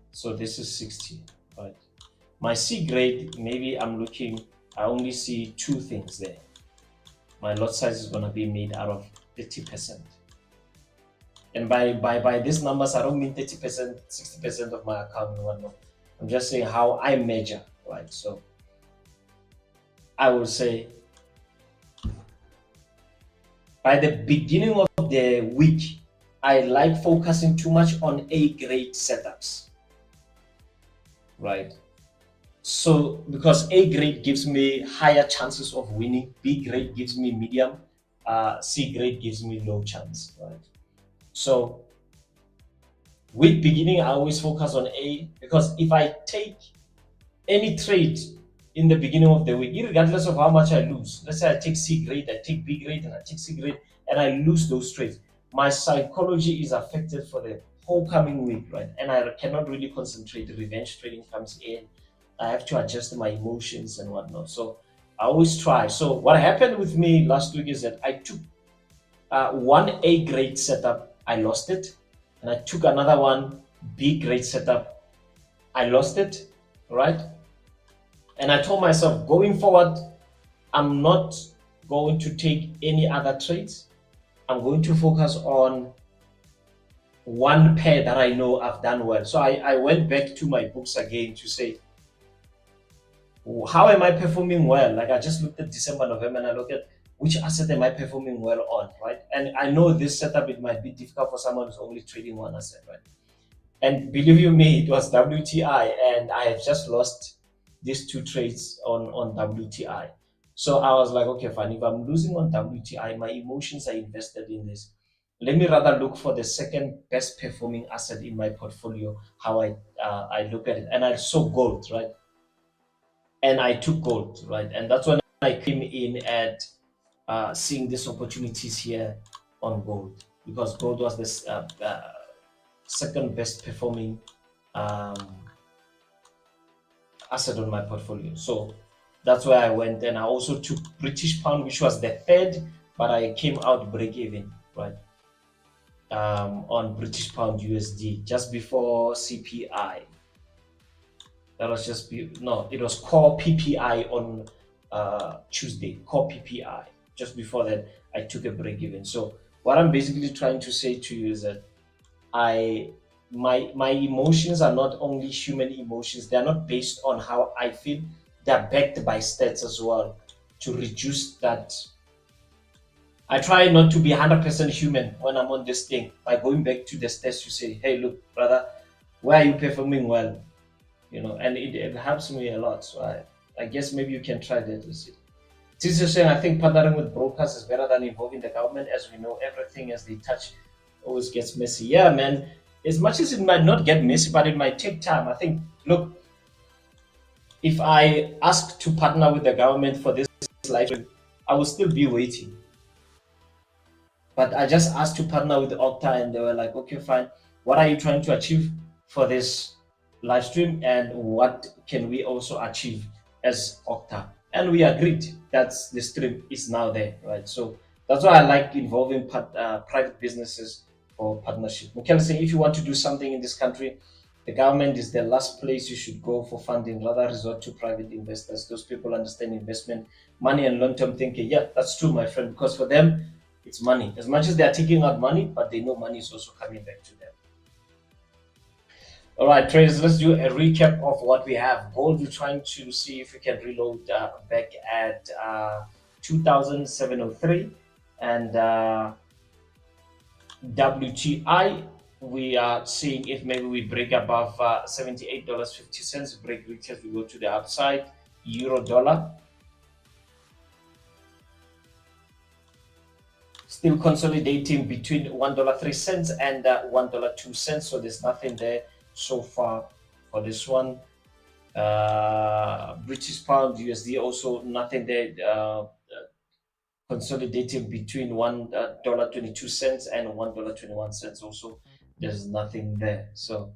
So this is 60, right? My C grade, maybe I'm looking, I only see two things there. My lot size is going to be made out of 30%. And by these numbers, I don't mean 30%, 60% of my account. No. I'm just saying how I measure, right? So I will say by the beginning of the week, I like focusing too much on A grade setups, right? So because A grade gives me higher chances of winning, B grade gives me medium, C grade gives me low chance, right? So week beginning, I always focus on A, because if I take any trade in the beginning of the week, regardless of how much I lose, let's say I take C grade, I take B grade, and I take C grade, and I lose those trades, my psychology is affected for the whole coming week, right? And I cannot really concentrate. Revenge trading comes in. I have to adjust my emotions and whatnot. So I always try. So what happened with me last week is that I took one A grade setup, I lost it, and I took another one B grade setup, I lost it, right? And I told myself, going forward, I'm not going to take any other trades. I'm going to focus on one pair that I know I've done well. So I went back to my books again to say, how am I performing well? Like I just looked at December, November, and I look at which asset am I performing well on, right? And I know this setup, it might be difficult for someone who's only trading one asset, right? And believe you me, it was WTI, and I have just lost these two trades on WTI. So I was like, okay, fine. If I'm losing on WTI, my emotions are invested in this. Let me rather look for the second best performing asset in my portfolio. How I look at it, and I saw gold, right? And I took gold, right? And that's when I came in at seeing these opportunities here on gold, because gold was this second best performing um, asset on my portfolio. So that's where I went. And I also took British pound, which was the third, but I came out break even, right? On British pound USD just before CPI. That was no, it was core PPI on Tuesday, core PPI. Just before that, I took a break even. So what I'm basically trying to say to you is that I my emotions are not only human emotions, they're not based on how I feel, they're backed by stats as well to reduce that. I try not to be 100% human when I'm on this thing by going back to the stats to say, hey, look, brother, where are you performing well? And it helps me a lot. So I guess maybe you can try that. You see. Since you're saying, I think partnering with brokers is better than involving the government. As we know, everything as they touch always gets messy. Yeah, man. As much as it might not get messy, but it might take time. I think, look, if I ask to partner with the government for this life, I will still be waiting. But I just asked to partner with Okta, and they were like, okay, fine. What are you trying to achieve for this live stream, and what can we also achieve as Okta? And we agreed that the stream is now there, right? So that's why I like involving private businesses for partnership. Mikel saying, if you want to do something in this country, the government is the last place you should go for funding. Rather, resort to private investors. Those people understand investment, money, and long-term thinking. Yeah, that's true, my friend. Because for them, it's money. As much as they are taking out money, but they know money is also coming back to them. All right, traders, let's do a recap of what we have. Gold, we're trying to see if we can reload back at 2,703. And WTI, we are seeing if maybe we break above $78.50, break retest, we go to the upside. Euro dollar, still consolidating between $1.03 and $1.02. So there's nothing there so far for this one. British pound USD, also nothing there. Consolidating between $1.22 and $1.21. Also, there's nothing there. So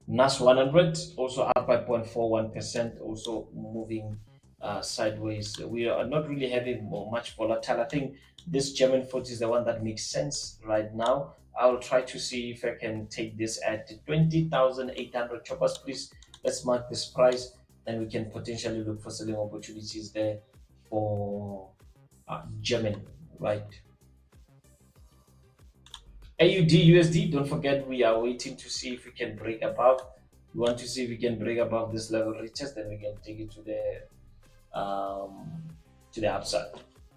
NAS 100 also up by 0.41%, also moving sideways. We are not really having much volatile. I think this German 40 is the one that makes sense right now. I'll try to see if I can take this at 20,800 choppers. Please, let's mark this price, and we can potentially look for selling opportunities there for German, right? AUD USD, don't forget we are waiting to see if we can break above. We want to see if we can break above this level retest, then we can take it to the upside.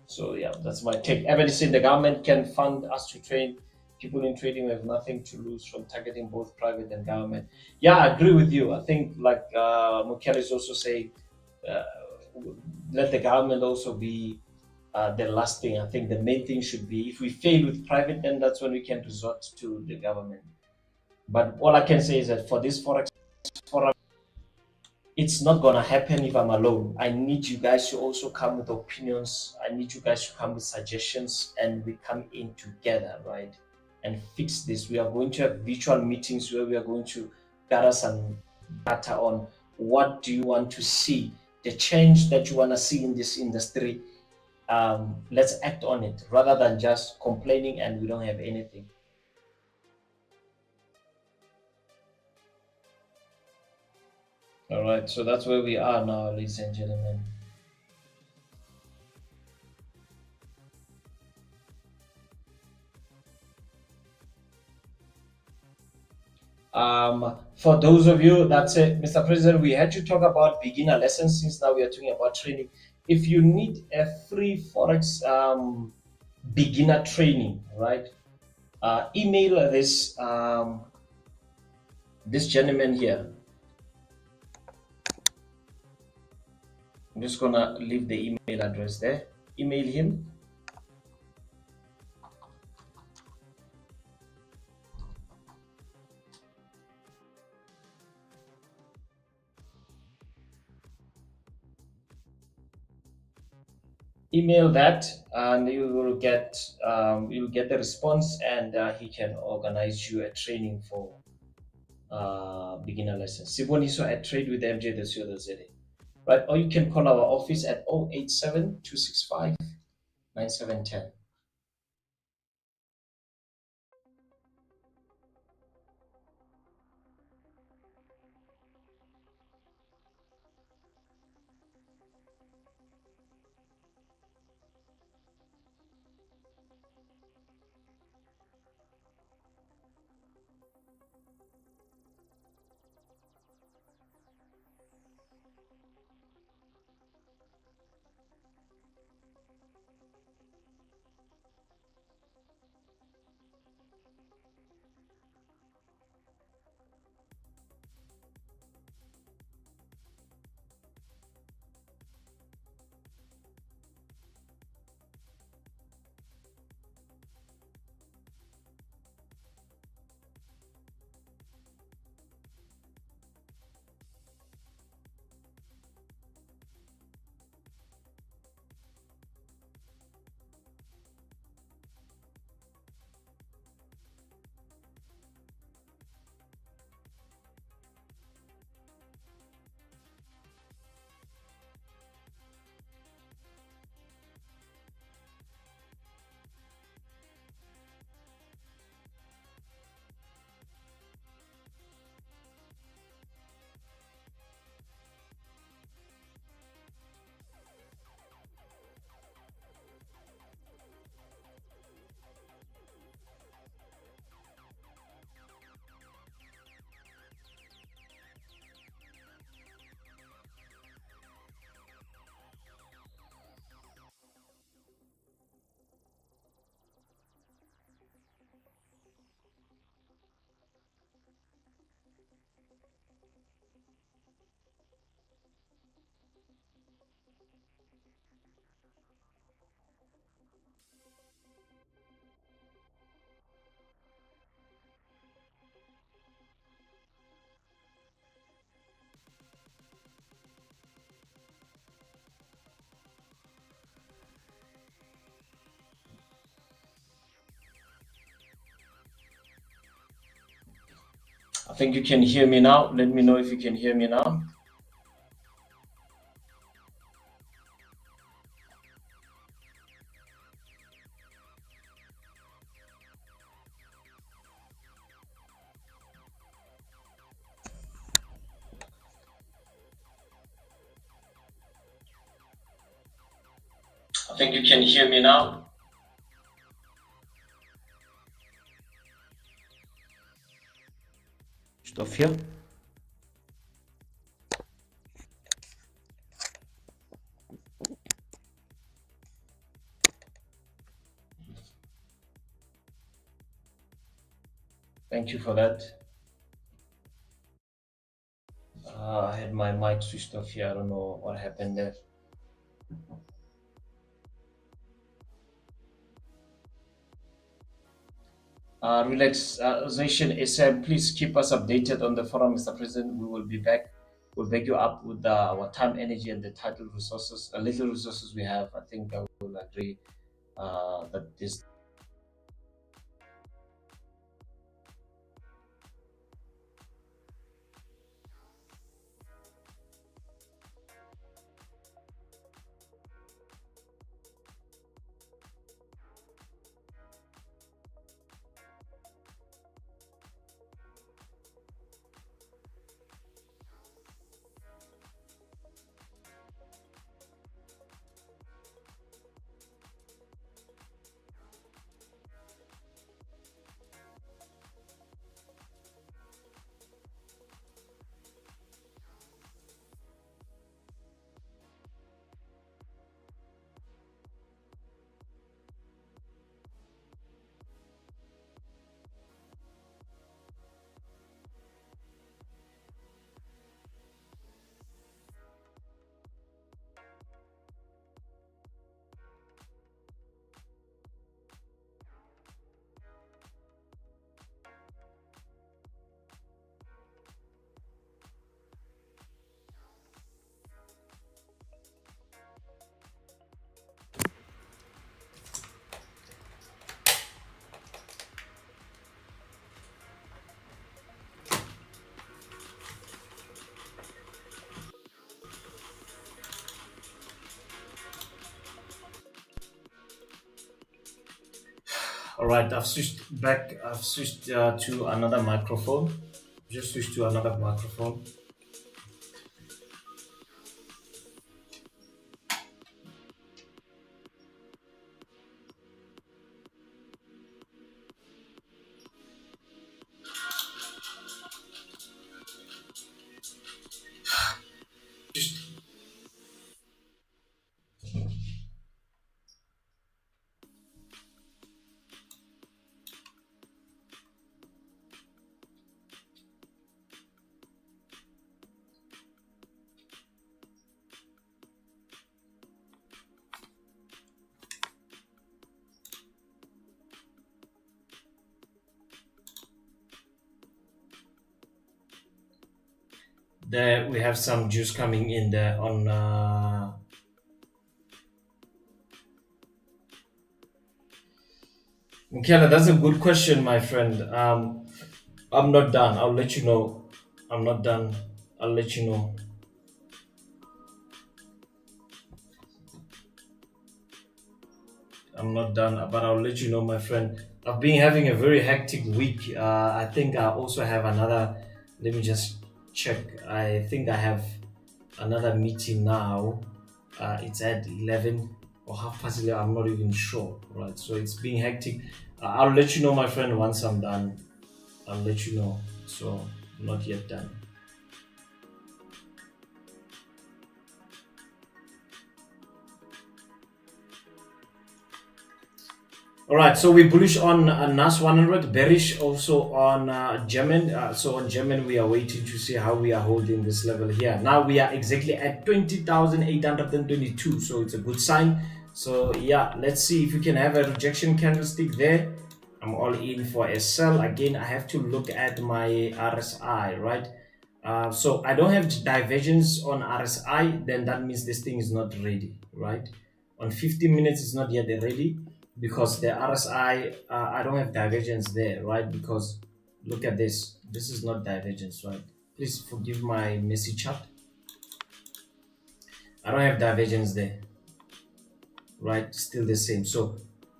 So yeah, that's my take. Everybody saying the government can fund us to train people in trading. We have nothing to lose from targeting both private and government. Yeah, I agree with you. I think like Mukel is also saying, let the government also be the last thing. I think the main thing should be, if we fail with private, then that's when we can resort to the government. But all I can say is that for this Forex forum, it's not gonna happen if I'm alone. I need you guys to also come with opinions. I need you guys to come with suggestions, and we come in together, right? And fix this. We are going to have virtual meetings where we are going to gather some data on what do you want to see, the change that you want to see in this industry. Let's act on it rather than just complaining and we don't have anything. All right, so that's where we are now, ladies and gentlemen. For those of you, that's it, Mr. President, we had to talk about beginner lessons since now we are talking about training. if you need a free Forex beginner training, right? Email this gentleman here. I'm just gonna leave the email address there. Email him. Email that, and you'll get the response, and he can organize you a training for beginner lessons. Siboniso at Trade with MJ.co.za. Right? Or you can call our office at 087 265 9710. I think you can hear me now. Let me know if you can hear me now. I think you can hear me now. Stuff here. Thank you for that. I had my mic switched off here. I don't know what happened there. Relaxation SM, please keep us updated on the forum, Mr. President. We will be back. We'll back you up with our time, energy, and the title resources, little resources we have. I think I will agree that this. All right, I've switched back. I've switched to another microphone. Just switched to another microphone. There we have some juice coming in there on Michaela, that's a good question, my friend. I'm not done. I'll let you know. I'm not done. I'll let you know. I'm not done, but I'll let you know, my friend. I've been having a very hectic week. I think I also have another. Let me just check. I think I have another meeting now. It's at 11 or half past 11. I'm not even sure. Right. So it's being hectic. I'll let you know, my friend, once I'm done. I'll let you know. So not yet done. All right, so we're bullish on NAS 100, bearish also on German. So on German, we are waiting to see how we are holding this level here. Now we are exactly at 20,822, so it's a good sign. So yeah, let's see if we can have a rejection candlestick there. I'm all in for a sell. Again, I have to look at my RSI, right? So I don't have divergence on RSI, then that means this thing is not ready, right? On 15 minutes, it's not yet ready because the RSI, I don't have divergence there, right? Because look at this. This is not divergence, right? Please forgive my messy chart. I don't have divergence there, right? Still the same. So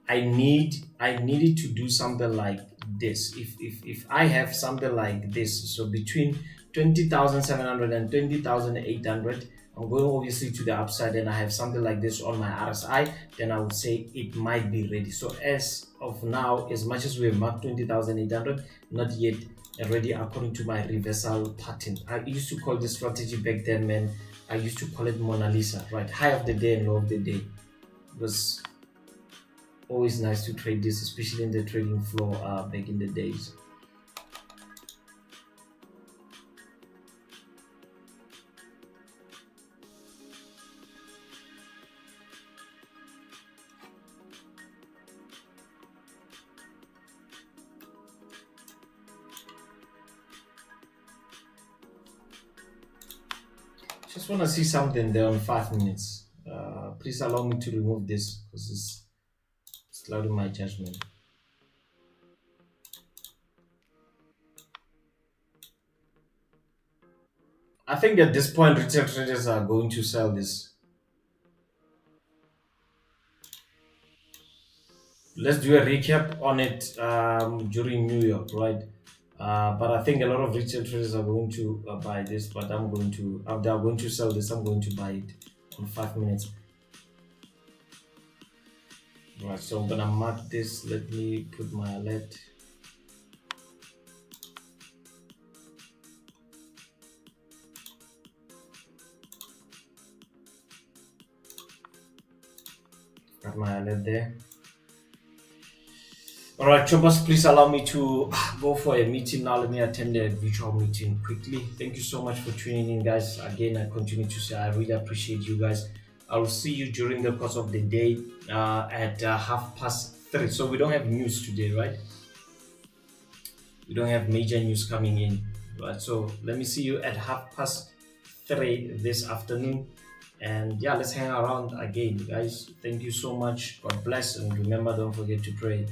I needed to do something like this. If I have something like this, so between 20,700 and 20,800, I'm going obviously to the upside, and I have something like this on my RSI, then I would say it might be ready. So as of now, as much as we have marked 20,800, not yet ready according to my reversal pattern. I used to call this strategy back then, man. I used to call it Mona Lisa, right? High of the day and low of the day. It was always nice to trade this, especially in the trading floor back in the days. Just want to see something there on 5 minutes. Please allow me to remove this because it's clouding my judgment. I think at this point, retail traders are going to sell this. Let's do a recap on it during New York, right? But I think a lot of retail traders are going to buy this, but I'm going to, they are going to sell this. I'm going to buy it on 5 minutes. Right, so I'm gonna mark this. Let me put my alert. Got my alert there. All right, choppers, please allow me to go for a meeting now. Let me attend a virtual meeting quickly. Thank you so much for tuning in, guys. Again, I continue to say I really appreciate you guys. I will see you during the course of the day at 3:30. So we don't have news today, right? We don't have major news coming in, right? So let me see you at 3:30 this afternoon. And yeah, let's hang around again, guys. Thank you so much. God bless. And remember, don't forget to pray.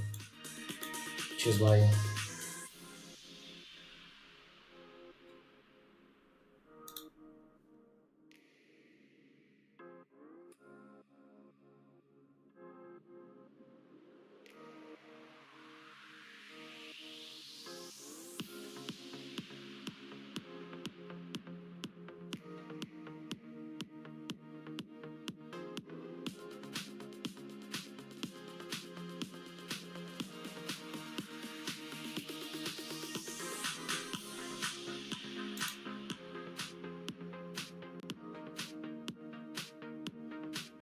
Cheers, bye.